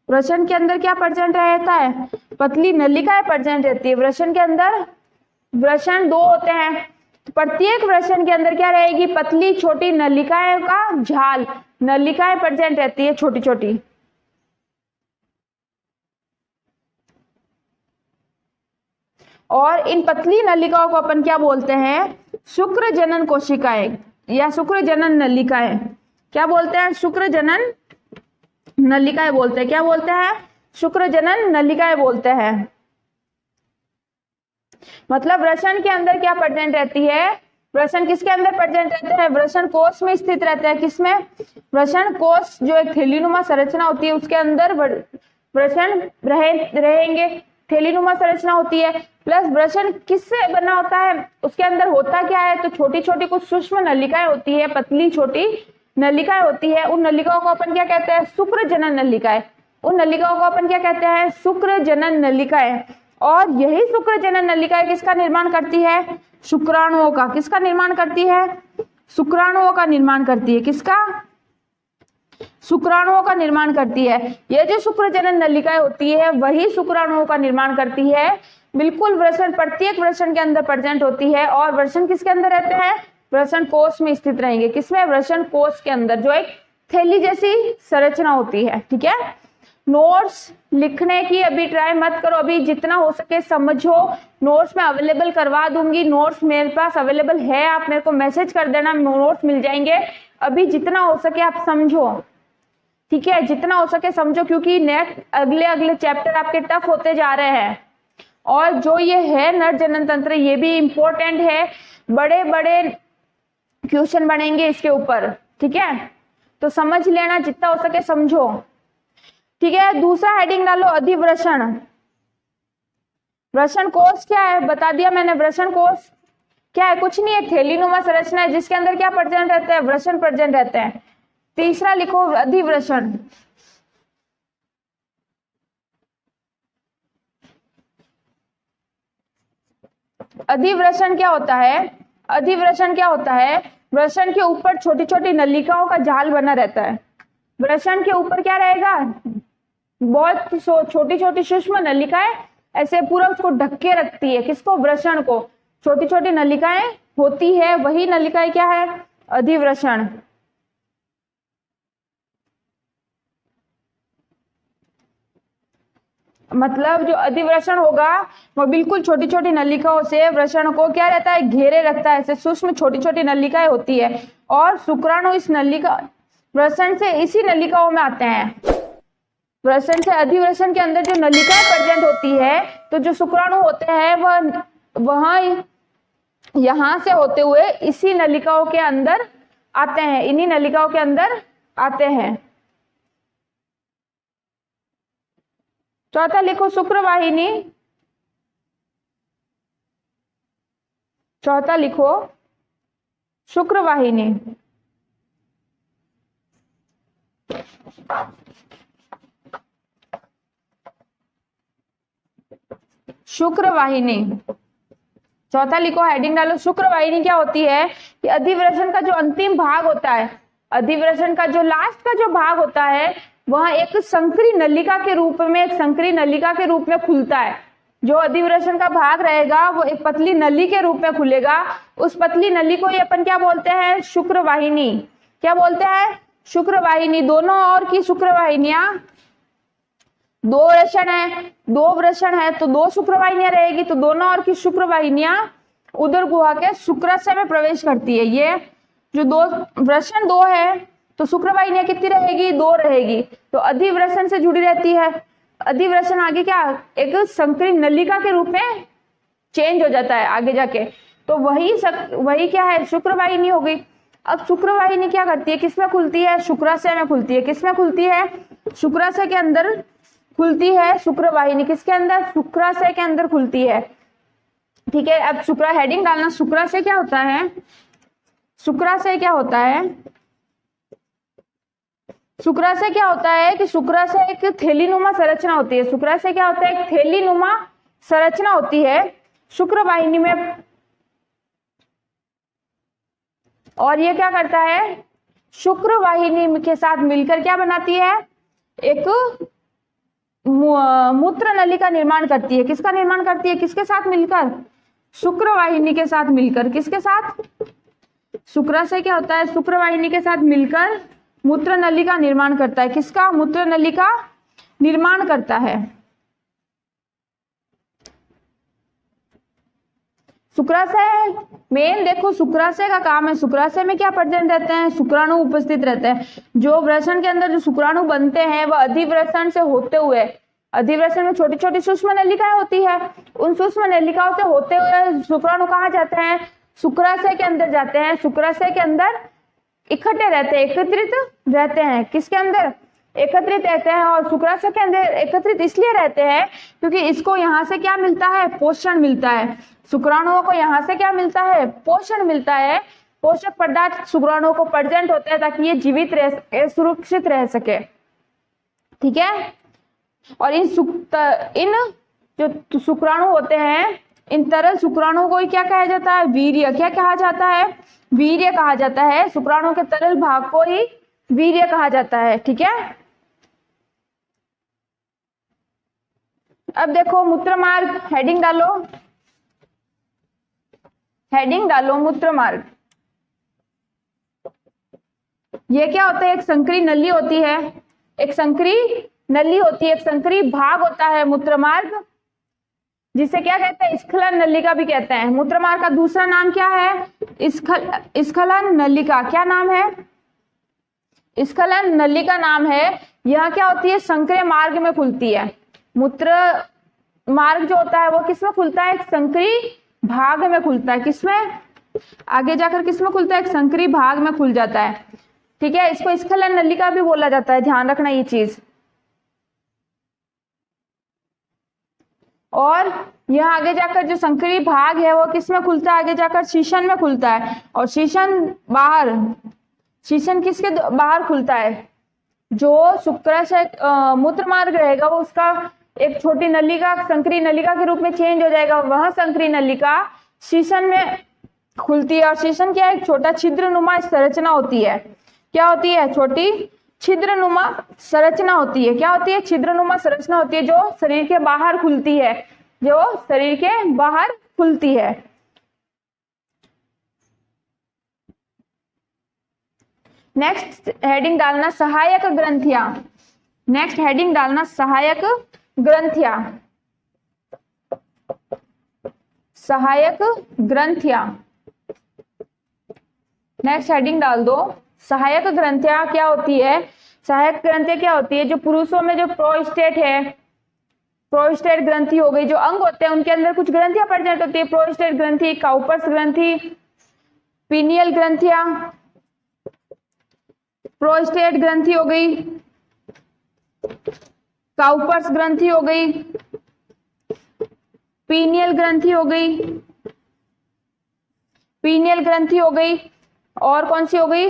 वृषण के अंदर क्या प्रेजेंट रहता है? पतली नलिकाएं प्रेजेंट रहती है। वृषण के अंदर वृषण 2 होते हैं, प्रत्येक वृषण के अंदर क्या रहेगी? पतली छोटी नलिकाएं का झाल, नलिकाएं प्रेजेंट रहती है छोटी छोटी। और इन पतली नलिकाओं को अपन क्या बोलते हैं? शुक्र जनन कोशिकाएं या शुक्र जनन नलिकाएं। क्या बोलते हैं? शुक्र जनन नलिकाएं बोलते हैं। क्या बोलते हैं? शुक्र जनन नलिकाएं बोलते हैं। मतलब वृषण के अंदर क्या प्रेजेंट रहती है? वृषण किसके अंदर प्रेजेंट रहता है? वृषण कोश में स्थित रहता है। किसमें? वृषण कोश जो एक थैलीनुमा संरचना होती है उसके अंदर वृषण रहेंगे। थैलीनुमा संरचना होती है। प्लस वृषण किससे बना होता है? उसके अंदर होता क्या है? तो छोटी छोटी कुछ सूक्ष्म नलिकाएं होती है, पतली छोटी नलिकाएं होती है। उन नलिकाओं को अपन क्या कहते हैं? शुक्र जनन नलिकाएं। उन नलिकाओं को अपन क्या कहते हैं? शुक्र जनन नलिकाएं। और यही शुक्र जनन नलिकाएं किसका निर्माण करती है? शुक्राणुओं का। किसका निर्माण करती है? शुक्राणुओं का निर्माण करती है। किसका? शुक्राणुओं का निर्माण करती है। ये जो शुक्र जनन नलिकाएं होती है वही शुक्राणुओं का निर्माण करती है। बिल्कुल वृषण प्रत्येक वृषण के अंदर प्रेजेंट होती है। और वृषण किसके अंदर रहते हैं? वृषण कोश में स्थित रहेंगे। किसमें? वृषण कोश के अंदर, जो एक थैली जैसी संरचना होती है। ठीक है, नोट्स लिखने की अभी ट्राई मत करो, अभी जितना हो सके समझो। नोट्स मैं अवेलेबल करवा दूंगी, नोट्स मेरे पास अवेलेबल है, आप मेरे को मैसेज कर देना, नोट्स मिल जाएंगे। अभी जितना हो सके आप समझो, ठीक है, जितना हो सके समझो, क्योंकि नेक्स्ट अगले चैप्टर आपके टफ होते जा रहे हैं। और जो ये है नर जनन तंत्र, ये भी इंपॉर्टेंट है, बड़े बड़े क्वेश्चन बनेंगे इसके ऊपर। ठीक है, तो समझ लेना, जितना हो सके समझो। ठीक है, दूसरा हेडिंग डालो अधिवृषण। वृषण कोश क्या है बता दिया मैंने। वृषण कोश क्या है? कुछ नहीं है, थैलीनुमा संरचना है जिसके अंदर क्या प्रेजेंट रहता है? वृषण प्रेजेंट रहते हैं। तीसरा लिखो अधिवृषण। अधिवृषण क्या होता है? अधिवृषण क्या होता है? वृषण के ऊपर छोटी छोटी नलिकाओं का जाल बना रहता है। वृषण के ऊपर क्या रहेगा? बहुत छोटी छोटी सूक्ष्म नलिकाएं ऐसे पूरा उसको ढक के रखती है। किसको? वृषण को। छोटी छोटी नलिकाएं होती है, वही नलिकाएं क्या है? अधिवृषण। मतलब जो अधिवृषण होगा वो बिल्कुल छोटी छोटी नलिकाओं से वृषण को क्या रहता है? घेरे रखता है। ऐसे सूक्ष्म छोटी छोटी नलिकाएं होती है और शुक्राणु इस नलिका वृषण से इसी नलिकाओं में आते हैं। वृषण से अधिवृषण के अंदर जो नलिकाएं प्रेजेंट होती है, तो जो शुक्राणु होते हैं वह यहां से होते हुए इसी नलिकाओं के अंदर आते हैं, इन्हीं नलिकाओं के अंदर आते हैं। चौथा लिखो शुक्रवाहिनी। चौथा लिखो शुक्रवाहिनी। शुक्रवाहिनी चौथा लिखो, हेडिंग डालो। शुक्रवाहिनी क्या होती है कि अधिवृषण का जो अंतिम भाग होता है, अधिवृषण का जो लास्ट का जो भाग होता है, वह एक संकरी नलिका के रूप में, एक संकरी नलिका के रूप में खुलता है। जो अधिवृषण का भाग रहेगा वो एक पतली नली के रूप में खुलेगा। उस पतली नली को ही अपन क्या बोलते हैं? शुक्रवाहिनी। क्या बोलते हैं? शुक्रवाहिनी। दोनों ओर की शुक्रवाहिनियां, दो वृषण है, दो वृषण है तो दो शुक्रवाहिनियां रहेगी, तो दोनों ओर की शुक्रवाहिनियां उदर गुहा के शुक्राशय में प्रवेश करती है। ये जो दो वृषण दो है तो शुक्रवाहिनियां कितनी रहेगी? दो रहेगी। तो अधिवृषण से जुड़ी रहती है। अधिवृषण आगे क्या? एक संकरी नलिका के रूप में चेंज हो जाता है आगे जाके, तो वही क्या है? शुक्रवाहिनी हो गई। अब शुक्रवाहिनी क्या करती है? किसमें खुलती है? शुक्राशय में खुलती है। किसमें खुलती है? शुक्राशय के अंदर खुलती है शुक्रवाहिनी। किसके अंदर? शुक्राशय के अंदर खुलती है। ठीक है, अब शुक्र हेडिंग डालना। शुक्राशय क्या होता है? शुक्राशय क्या होता है? शुक्राशय क्या होता है कि शुक्राशय एक थैलीनुमा संरचना होती है। शुक्राशय क्या होता है? एक थैलीनुमा संरचना होती है शुक्रवाहिनी में। और ये क्या करता है? शुक्रवाहिनी के साथ मिलकर क्या बनाती है? एक मूत्र नली का निर्माण करती है। किसका निर्माण करती है? किसके साथ मिलकर? शुक्रवाहिनी के साथ मिलकर। किसके साथ? शुक्राशय क्या होता है? शुक्रवाहिनी के साथ मिलकर मूत्र नली का निर्माण करता है। किसका? मूत्र नली का निर्माण करता है। शुक्राशय मेन देखो, शुक्राशय का काम है, शुक्राशय में क्या प्रेजेंट रहते हैं? शुक्राणु उपस्थित रहते हैं। जो वृषण के अंदर जो शुक्राणु बनते हैं वह अधिवृषण से होते हुए, अधिवृषण में छोटी छोटी सूक्ष्म नलिकाएं होती है, उन सूक्ष्म नलिकाओं से होते हुए शुक्राणु कहाँ जाते हैं? शुक्राशय के अंदर जाते हैं। शुक्राशय के अंदर इकट्ठे रहते हैं, एकत्रित रहते हैं। किसके अंदर? एकत्रित रहते हैं। और शुक्राशय के अंदर एकत्रित इसलिए रहते हैं क्योंकि इसको यहाँ से क्या मिलता है? पोषण मिलता है। शुक्राणुओं को यहाँ से क्या मिलता है? पोषण मिलता है। पोषक पदार्थ शुक्राणुओं को प्रेजेंट होते हैं ताकि ये जीवित रह सके, सुरक्षित रह सके। ठीक है, और इन जो शुक्राणु होते हैं, इन तरल शुक्राणुओं को क्या कहा जाता है? वीर्य। क्या कहा जाता है? वीर्य कहा जाता है। शुक्राणु के तरल भाग को ही वीर्य कहा जाता है। ठीक है, अब देखो मूत्रमार्ग। हेडिंग डालो, हेडिंग डालो मूत्रमार्ग। ये क्या होता है? एक संकरी नली होती है, एक संकरी नली होती है, एक संकरी भाग होता है मूत्रमार्ग, जिसे क्या कहते हैं? स्खलन नलिका भी कहते हैं। मूत्रमार्ग का दूसरा नाम क्या है? स्खलन नलिका। क्या नाम है? स्खलन नलिका नाम है। यह क्या होती है? संकरे मार्ग में खुलती है। मूत्र मार्ग जो होता है वो किसमें खुलता है? एक संकरी भाग में खुलता है। किसमें? आगे जाकर किसमें खुलता है? एक संकरी भाग में खुल जाता है। ठीक है, इसको स्खलन नलिका भी बोला जाता है, ध्यान रखना ये चीज। और यह आगे जाकर जो संकरी भाग है वो किसमें खुलता है? आगे जाकर शीशन में खुलता है। और शीशन बाहर शीशन किसके बाहर खुलता है? जो शुक्राशय मूत्र मार्ग रहेगा वो उसका एक छोटी नलिका संकरी नलिका के रूप में चेंज हो जाएगा। वह संकरी नलिका शीशन में खुलती है और शीशन क्या है? एक छोटा छिद्रनुमा संरचना होती है। क्या होती है? छोटी छिद्रनुमा संरचना होती है। क्या होती है? छिद्रनुमा संरचना होती है जो शरीर के बाहर खुलती है, जो शरीर के बाहर खुलती है। नेक्स्ट हेडिंग डालना सहायक ग्रंथियां। नेक्स्ट हेडिंग डालना सहायक ग्रंथियां। सहायक ग्रंथियां नेक्स्ट हेडिंग डाल दो। सहायक ग्रंथियां क्या होती है? सहायक ग्रंथियां क्या होती है? जो पुरुषों में जो प्रोस्टेट है, प्रोस्टेट ग्रंथि हो गई, जो अंग होते हैं उनके अंदर कुछ ग्रंथियां प्रेजेंट होती है। प्रोस्टेट ग्रंथि, काउपर्स ग्रंथि, पीनियल ग्रंथियां, प्रोस्टेट ग्रंथि हो गई, काउपर्स ग्रंथि हो गई, पीनियल ग्रंथि हो गई, पीनियल ग्रंथि हो गई, और कौन सी हो गई?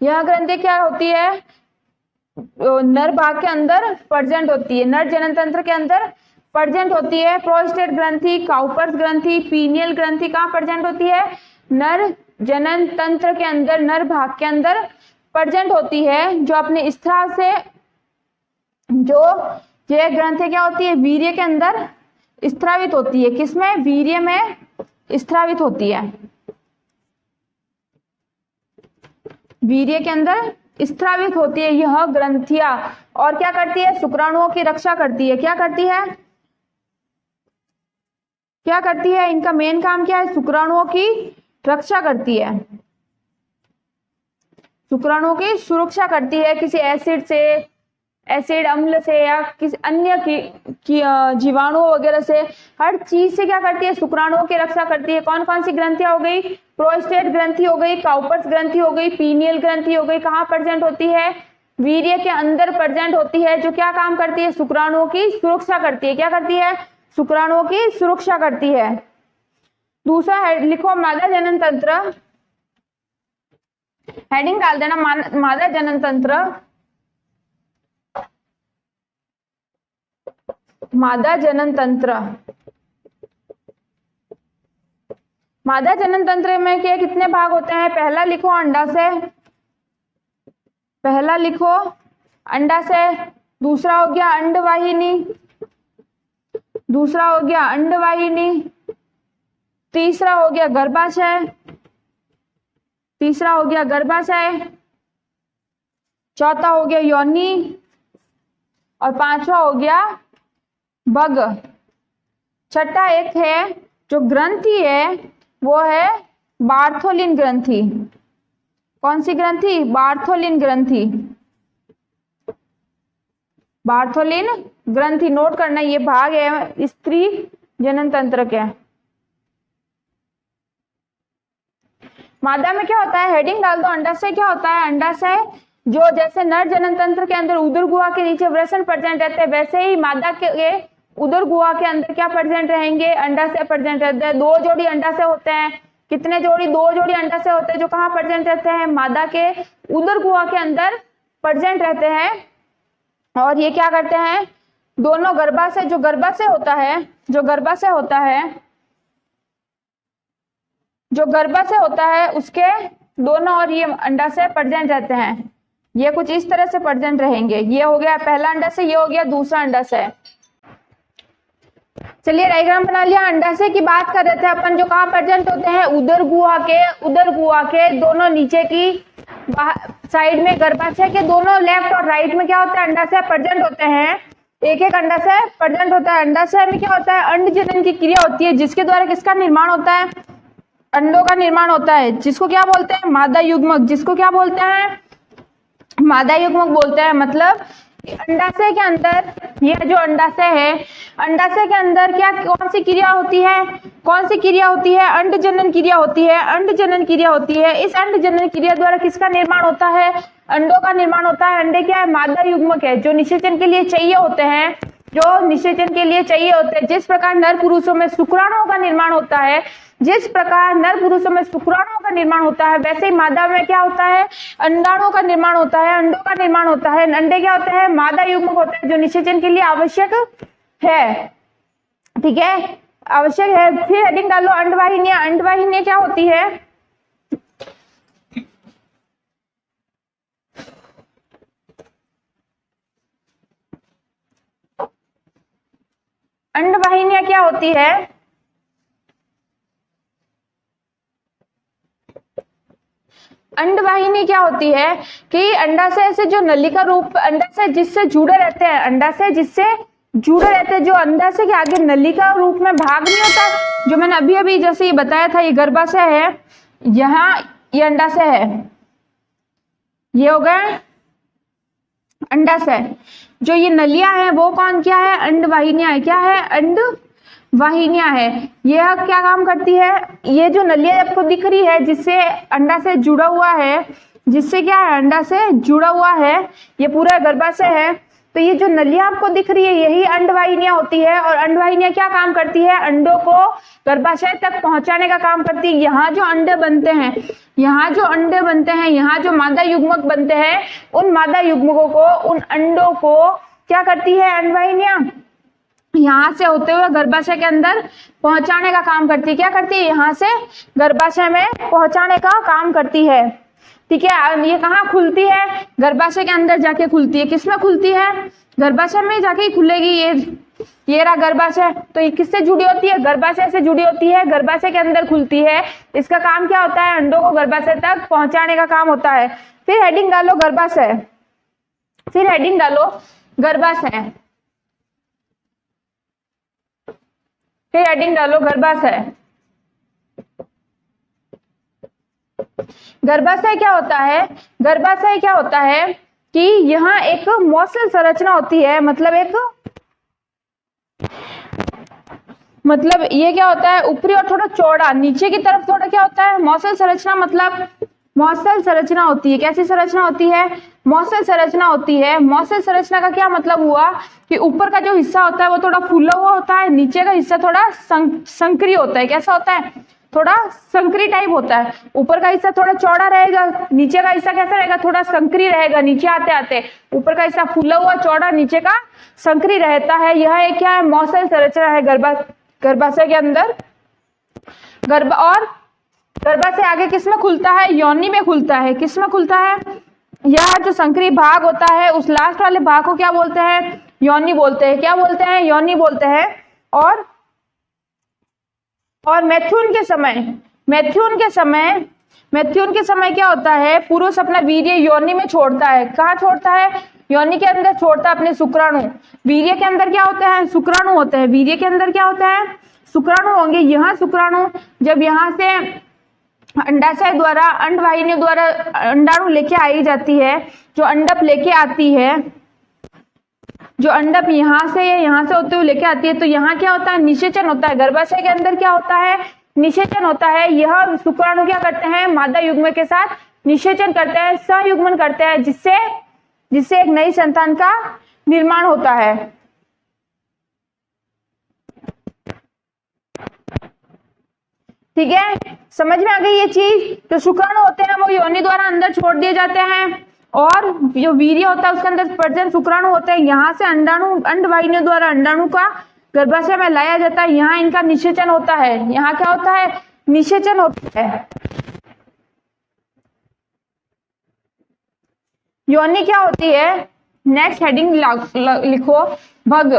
यह ग्रंथि क्या होती है? नर भाग के अंदर प्रेजेंट होती है, नर जनन तंत्र के अंदर प्रेजेंट होती है। प्रोस्टेट ग्रंथि, काउपर्स ग्रंथि, पीनियल ग्रंथि कहाँ प्रेजेंट होती है? नर जनन तंत्र के अंदर, नर भाग के अंदर प्रेजेंट होती है, जो अपने स्त्राव से, जो ये ग्रंथि क्या होती है? वीर्य के अंदर स्त्रावित होती है। किसमें? वीर्य में स्त्रावित होती है, वीर्य के अंदर स्त्रावित होती है यह ग्रंथियां। और क्या करती है? शुक्राणुओं की रक्षा करती है। क्या करती है? क्या करती है? इनका मेन काम क्या है? शुक्राणुओं की रक्षा करती है, शुक्राणुओं की सुरक्षा करती है किसी एसिड से, एसिड अम्ल से, या किसी अन्य की जीवाणुओं वगैरह से, हर चीज से क्या करती है? शुक्राणुओं की रक्षा करती है। कौन कौन सी ग्रंथियां हो गई? प्रोस्टेट ग्रंथि हो गई, काउपर्स ग्रंथि हो गई, पीनियल ग्रंथि हो गई। कहाँ प्रेजेंट होती है? वीर्य के अंदर प्रेजेंट होती है, जो क्या काम करती है? शुक्राणुओं की सुरक्षा करती है। क्या करती है? शुक्राणुओं की सुरक्षा करती है। दूसरा है, लिखो मादा जनन तंत्र। हेडिंग डाल देना मादा जनन तंत्र। मादा जनन तंत्र। मादा जनन तंत्र में के कितने भाग होते हैं? पहला लिखो अंडाशय, पहला लिखो अंडाशय। दूसरा हो गया अंडवाहिनी, दूसरा हो गया अंडवाहिनी। तीसरा हो गया गर्भाशय, तीसरा हो गया गर्भाशय। चौथा हो गया योनि, और पांचवा हो गया बग। छठा एक है जो ग्रंथि है, वो है बार्थोलिन ग्रंथि। कौन सी ग्रंथि? बार्थोलिन ग्रंथि। बार्थोलिन ग्रंथि नोट करना, ये भाग है स्त्री जनन तंत्र के। मादा में क्या होता है? हेडिंग डाल दो। अंडाशय क्या होता है? अंडाशय जो जैसे नर जनन तंत्र के अंदर उदर गुहा के नीचे वृषण प्रेजेंट रहते हैं, वैसे ही मादा के उदर गुहा के अंदर क्या प्रेजेंट रहेंगे? अंडाशय प्रेजेंट रहते हैं। दो जोड़ी अंडाशय होते हैं। कितने जोड़ी? दो जोड़ी अंडाशय होते हैं, जो कहाँ प्रेजेंट रहते हैं? मादा के उदर गुहा के अंदर प्रेजेंट रहते हैं। और ये क्या करते हैं? दोनों गर्भाशय, जो गर्भाशय होता है, जो गर्भाशय होता है, जो गर्भाशय होता है, उसके दोनों और ये अंडाशय प्रेजेंट रहते हैं। ये कुछ इस तरह से प्रेजेंट रहेंगे। ये हो गया पहला अंडाशय, ये हो गया दूसरा अंडाशय। चलिए डायग्राम बना लिया। अंडाशय की बात कर रहे थे अपन, जो कहाँ प्रेजेंट होते हैं? उदर गुहा के दोनों नीचे की साइड में, गर्भाशय के दोनों लेफ्ट और राइट में क्या होता है? अंडाशय प्रेजेंट होते हैं। एक एक अंडाशय प्रेजेंट होता है। अंडाशय में क्या होता है? अंड जनन की क्रिया होती है, जिसके द्वारा किसका निर्माण होता है? अंडों का निर्माण होता है, जिसको क्या बोलते हैं? मादा युग्मक। जिसको क्या बोलते हैं? मादा युग्मक बोलते हैं। मतलब अंडाशय के अंदर, ये जो अंडाशय है, अंडाशय के अंदर क्या कौन सी क्रिया होती है? कौन सी क्रिया होती है? अंड जनन क्रिया होती है। अंड जनन क्रिया होती है। इस अंड जनन क्रिया द्वारा किसका निर्माण होता है? अंडों का निर्माण होता है। अंडे क्या है? मादा युग्मक है, जो निषेचन के लिए चाहिए होते हैं। जो निषेचन के लिए चाहिए होते हैं। जिस प्रकार नर पुरुषों में शुक्राणुओं का निर्माण होता है, जिस प्रकार नर पुरुषों में शुक्राणुओं का निर्माण होता है, वैसे ही मादा में क्या होता है, अंडाणुओं का निर्माण होता है, अंडों का निर्माण होता है। अंडे क्या होते हैं, मादा युग्मक होते हैं, जो निषेचन के लिए आवश्यक है। ठीक है, आवश्यक है। फिर हेडिंग डालो अंडवाहिनियां। अंडवाहिनियां क्या होती है, अंडवाहिनियां क्या होती है, अंडवाहिनी क्या होती है कि अंडाशय से जो नलिका रूप अंडाशय जिससे जुड़े रहते हैं, अंडाशय जिससे जुड़े रहते हैं, जो अंडाशय के आगे नलिका रूप में भाग नहीं होता, जो मैंने अभी अभी जैसे ये बताया था, ये गर्भाशय है, यहाँ ये अंडाशय है, ये हो गया अंडाशय। जो ये नलियां हैं वो कौन क्या है, अंडवाहिनियां है। क्या है, अंडवाहिनियां है। यह क्या काम करती है, ये जो नलियां आपको दिख रही है जिससे अंडा से जुड़ा हुआ है, जिससे क्या है, अंडा से जुड़ा हुआ है, ये पूरा गर्भाशय है। तो ये जो नलियां आपको दिख रही है यही अंडवाहिनियां होती है। और अंडवाहिनियां क्या काम करती है, अंडों को गर्भाशय तक पहुंचाने का काम करती है। यहाँ जो अंडे बनते हैं, यहाँ जो अंडे बनते हैं, यहाँ जो मादा युग्मक बनते हैं, उन मादा युग्मकों को, उन अंडों को क्या करती है अंडवाहिनियां, यहाँ से होते हुए गर्भाशय के अंदर पहुंचाने का काम करती है। क्या करती है, यहाँ से गर्भाशय में पहुंचाने का काम करती है। ठीक है, ये कहाँ खुलती है, गर्भाशय के अंदर जाके खुलती है। किसमें खुलती है, गर्भाशय में जाके ही खुलेगी। ये रहा गर्भाशय, तो ये किससे जुड़ी होती है, गर्भाशय से जुड़ी होती है, गर्भाशय के अंदर खुलती है। इसका काम क्या होता है, अंडों को गर्भाशय तक पहुंचाने का काम होता है। फिर हेडिंग डालो गर्भाशय, फिर हेडिंग डालो गर्भाशय, फिर हेडिंग डालो गर्भाशय। गर्भाशय क्या होता है, गर्भाशय क्या होता है कि यहाँ एक मौसल संरचना होती है। मतलब ये क्या होता है, ऊपरी और थोड़ा चौड़ा, नीचे की तरफ थोड़ा क्या होता है, मौसल संरचना। मतलब मौसल संरचना होती है। कैसी संरचना होती है, मौसल संरचना होती है। मौसल संरचना का क्या मतलब हुआ कि ऊपर का जो हिस्सा होता है वो थोड़ा फूला हुआ होता है, नीचे का हिस्सा थोड़ा संकरी होता है। कैसा होता है, थोड़ा संकरी टाइप होता है। ऊपर का हिस्सा थोड़ा चौड़ा रहेगा, नीचे का हिस्सा कैसा रहेगा, थोड़ा संकरी रहेगा। नीचे आते आते ऊपर का हिस्सा फूला हुआ चौड़ा, नीचे का संकरी रहता है। यह एक क्या है, मौसल संरचना है गर्भाशय के अंदर। और गर्भाशय आगे किसमें खुलता है, योनि में खुलता है। किसमें खुलता है, यह जो संकरी भाग होता है उस लास्ट वाले भाग को क्या बोलते हैं, योनि बोलते हैं। क्या बोलते हैं, योनि बोलते हैं। और मैथुन के समय क्या होता है, पुरुष अपना वीर्य योनि में छोड़ता है। कहाँ छोड़ता है, योनि के अंदर छोड़ता है अपने शुक्राणु। वीर्य के अंदर क्या होता है, शुक्राणु होते हैं। वीर्य के अंदर क्या होता है, शुक्राणु होंगे। यहाँ शुक्राणु जब यहाँ से अंडाशय द्वारा, अंडवाहिनी द्वारा अंडाणु लेके आई जाती है, जो अंडप लेके आती है, जो अंडप यहाँ से होते हुए लेके आती है, तो यहाँ क्या होता है, निषेचन होता है। गर्भाशय के अंदर क्या होता है, निषेचन होता है। यह शुक्राणु क्या करते हैं, मादा युग्म के साथ निषेचन करते हैं, सहयुग्मन करते हैं, जिससे एक नई संतान का निर्माण होता है। ठीक है, समझ में आ गई ये चीज। जो शुक्राणु होते हैं वो योनि द्वारा अंदर छोड़ दिए जाते हैं, और जो वीर्य होता है उसके अंदर प्रजनन शुक्राणु होते हैं। यहाँ से अंडवाहिनियों द्वारा अंडाणु का गर्भाशय में लाया जाता है। यहाँ इनका निषेचन होता है। यहाँ क्या होता है, निषेचन होता है। योनि क्या होती है, नेक्स्ट हेडिंग लिखो भग।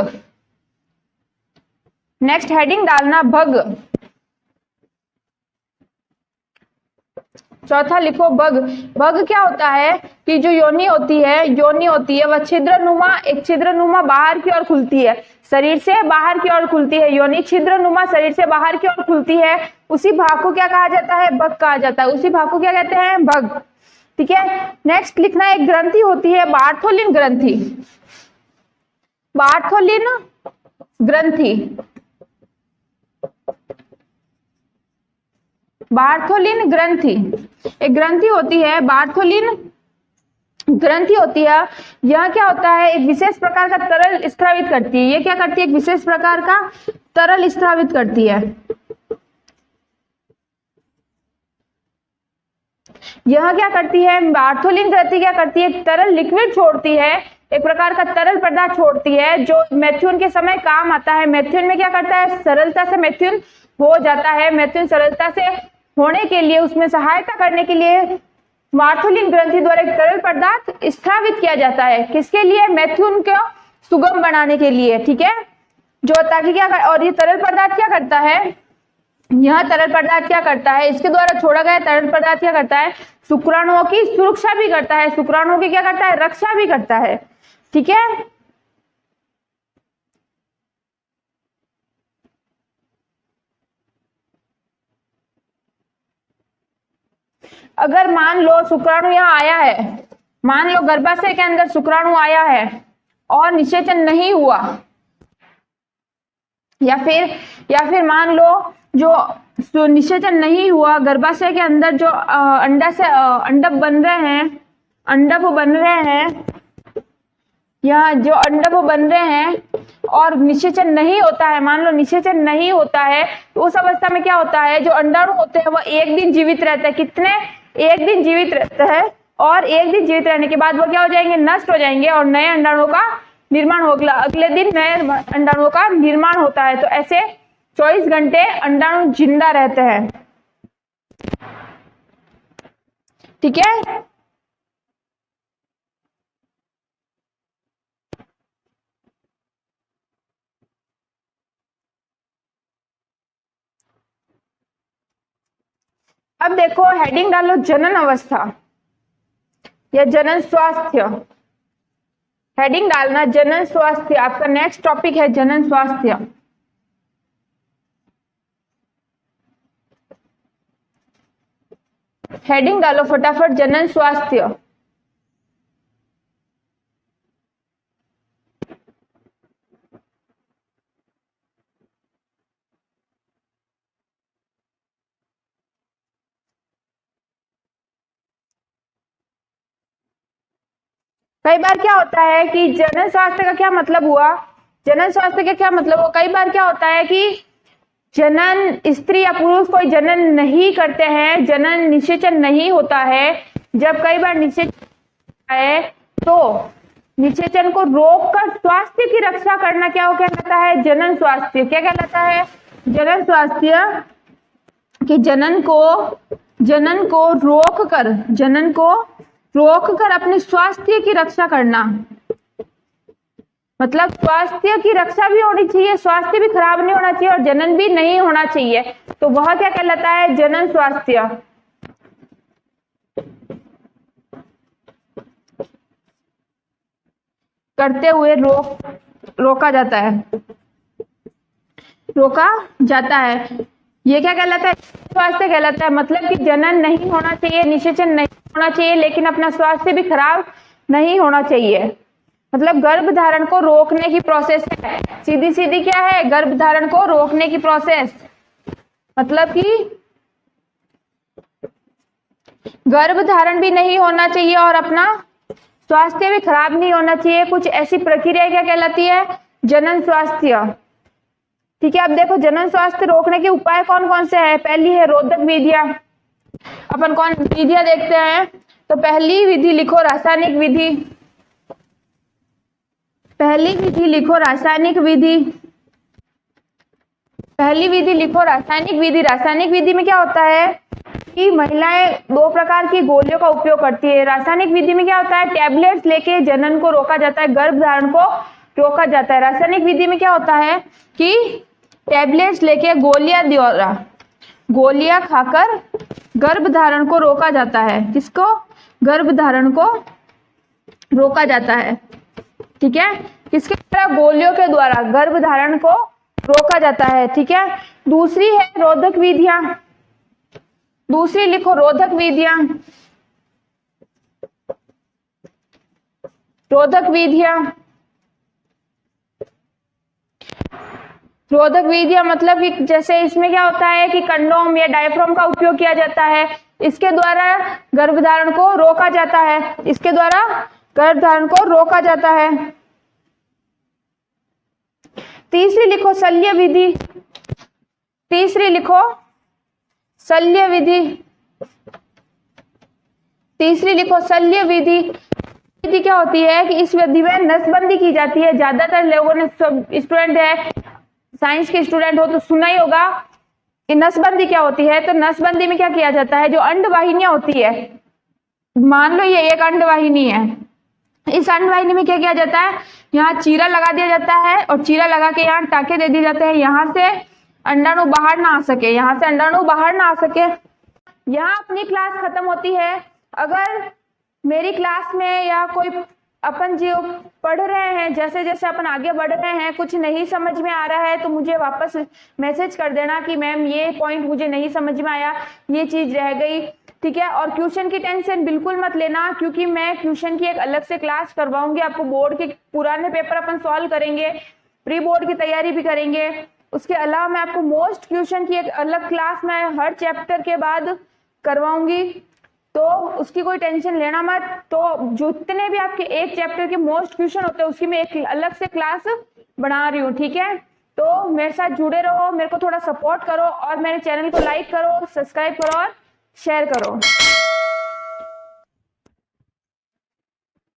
नेक्स्ट हेडिंग डालना भग। चौथा लिखो भग। भग क्या होता है कि जो योनि होती है वह छिद्रनुमा बाहर की ओर खुलती है, शरीर से बाहर की ओर खुलती है। योनि छिद्रनुमा शरीर से बाहर की ओर खुलती है। उसी भाग को क्या कहा जाता है, भग कहा जाता है। उसी भाग को क्या कहते हैं, भग। ठीक है, नेक्स्ट लिखना एक ग्रंथि होती है, बार्थोलिन ग्रंथि। बार्थोलिन ग्रंथि, बार्थोलिन ग्रंथि एक ग्रंथि होती है। बार्थोलिन ग्रंथि होती है, यह क्या होता है, एक विशेष प्रकार का तरल स्रावित करती है। ये क्या करती है, एक विशेष प्रकार का तरल स्रावित करती है। यह क्या करती है, बार्थोलिन ग्रंथि क्या करती है, एक तरल लिक्विड छोड़ती है, एक प्रकार का तरल पदार्थ छोड़ती है जो मैथ्यून के समय काम आता है। मैथ्यून में क्या करता है, सरलता से मैथ्यून हो जाता है। मैथ्यून सरलता से होने के लिए, उसमें सहायता करने के लिए बार्थोलिन ग्रंथि द्वारा एक तरल पदार्थ स्रावित किया जाता है। किसके लिए, मैथ्यून को सुगम बनाने के लिए, ठीक है, जो ताकि क्या कर, और ये तरल पदार्थ क्या करता है, यह तरल पदार्थ क्या करता है, इसके द्वारा छोड़ा गया तरल पदार्थ क्या करता है, शुक्राणुओं की सुरक्षा भी करता है, शुक्राणुओं की क्या करता है, रक्षा भी करता है, ठीक है। अगर मान लो शुक्राणु यहाँ आया है, मान लो गर्भाशय के अंदर शुक्राणु आया है और निषेचन नहीं हुआ, या फिर मान लो जो निषेचन नहीं हुआ, गर्भाशय के अंदर जो अंडप बन रहे हैं, या जो अंडप बन रहे हैं और निषेचन नहीं होता है, मान लो निषेचन नहीं होता है, तो उस अवस्था में क्या होता है, जो अंडाणु होते हैं वो एक दिन जीवित रहते हैं। कितने, एक दिन जीवित रहते हैं, और एक दिन जीवित रहने के बाद वो क्या हो जाएंगे, नष्ट हो जाएंगे, और नए अंडाणुओं का निर्माण होगा। अगले दिन नए अंडाणुओं का निर्माण होता है। तो ऐसे 24 घंटे अंडाणु जिंदा रहते हैं, ठीक है। अब देखो हेडिंग डालो जनन अवस्था या जनन स्वास्थ्य। हेडिंग डालना जनन स्वास्थ्य, आपका नेक्स्ट टॉपिक है जनन स्वास्थ्य। हेडिंग डालो फटाफट जनन स्वास्थ्य। कई बार क्या होता है कि जनन स्वास्थ्य का क्या मतलब हुआ, जनन स्वास्थ्य का क्या मतलब हुआ, कई बार क्या होता है कि जनन, स्त्री या पुरुष कोई जनन नहीं करते हैं, जनन निषेचन नहीं होता है। जब कई बार निषेचन है तो निषेचन को रोककर स्वास्थ्य की रक्षा करना क्या हो कहलाता है, जनन स्वास्थ्य। क्या कहलाता है, जनन स्वास्थ्य, कि जनन को रोककर अपने स्वास्थ्य की रक्षा करना, मतलब स्वास्थ्य की रक्षा भी होनी चाहिए, स्वास्थ्य भी खराब नहीं होना चाहिए और जनन भी नहीं होना चाहिए, तो वह क्या कहलाता है, जनन स्वास्थ्य। करते हुए रोका जाता है, ये क्या कहलाता है, स्वास्थ्य कहलाता है। मतलब कि जनन नहीं होना चाहिए, निषेचन नहीं होना चाहिए, लेकिन अपना स्वास्थ्य भी खराब नहीं होना चाहिए। मतलब गर्भ धारण को रोकने की प्रोसेस है, सीधी सीधी क्या है, गर्भ धारण को रोकने की प्रोसेस। मतलब कि गर्भ धारण भी नहीं होना चाहिए और अपना स्वास्थ्य भी खराब नहीं होना चाहिए। कुछ ऐसी प्रक्रिया क्या कहलाती है, जनन स्वास्थ्य। ठीक है, अब देखो जनन स्वास्थ्य रोकने के उपाय कौन कौन से हैं। पहली है रोधक विधियां। अपन कौन विधियां देखते हैं, तो पहली विधि लिखो रासायनिक विधि। पहली विधि लिखो रासायनिक विधि। पहली विधि लिखो रासायनिक विधि। रासायनिक विधि में क्या होता है कि महिलाएं 2 प्रकार की गोलियों का उपयोग करती है। रासायनिक विधि में क्या होता है, टैबलेट्स लेके जनन को रोका जाता है, गर्भ धारण को रोका जाता है। रासायनिक विधि में क्या होता है कि टैबलेट्स लेके गोलियां खाकर गर्भ धारण को रोका जाता है। किसको, गर्भ धारण को रोका जाता है। ठीक है, किसके द्वारा, गोलियों के द्वारा गर्भ धारण को रोका जाता है। ठीक है, दूसरी है रोधक विधियां। दूसरी लिखो रोधक विधियां। रोधक विधियां, रोधक विधियां मतलब कि जैसे इसमें क्या होता है कि कंडोम या डायफ्राम का उपयोग किया जाता है। इसके द्वारा गर्भधारण को रोका जाता है, इसके द्वारा गर्भधारण को रोका जाता है। तीसरी लिखो शल्य विधि, तीसरी लिखो शल्य विधि, तीसरी लिखो शल्य विधि। विधि क्या होती है कि इस विधि में नसबंदी की जाती है। ज्यादातर लोगों ने, सब स्टूडेंट है, साइंस के स्टूडेंट हो तो सुना ही होगा कि नसबंदी क्या होती है। तो नसबंदी में क्या किया जाता है, जो अंडवाहिनियां होती है, मान लो ये एक अंडवाहिनी है, इस अंडवाहिनी में क्या किया जाता है, यहाँ चीरा लगा दिया जाता है और चीरा लगा के यहाँ टाके दे दिए जाते हैं, यहाँ से अंडाणु बाहर ना आ सके, यहाँ से अंडाणु बाहर ना आ सके। यहाँ अपनी क्लास खत्म होती है। अगर मेरी क्लास में या कोई अपन जो पढ़ रहे हैं, जैसे जैसे अपन आगे बढ़ रहे हैं, कुछ नहीं समझ में आ रहा है तो मुझे वापस मैसेज कर देना कि मैम ये पॉइंट मुझे नहीं समझ में आया, ये चीज रह गई, ठीक है। और ट्यूशन की टेंशन बिल्कुल मत लेना, क्योंकि मैं ट्यूशन की एक अलग से क्लास करवाऊंगी आपको। बोर्ड के पुराने पेपर अपन सॉल्व करेंगे, प्री बोर्ड की तैयारी भी करेंगे। उसके अलावा मैं आपको मोस्ट क्वेश्चन की एक अलग क्लास मैं हर चैप्टर के बाद करवाऊंगी, तो उसकी कोई टेंशन लेना मत। तो जितने भी आपके एक चैप्टर के मोस्ट क्वेश्चन होते हैं उसकी मैं एक अलग से क्लास बना रही हूँ, ठीक है। तो मेरे साथ जुड़े रहो, मेरे को थोड़ा सपोर्ट करो और मेरे चैनल को लाइक करो, सब्सक्राइब करो और शेयर करो।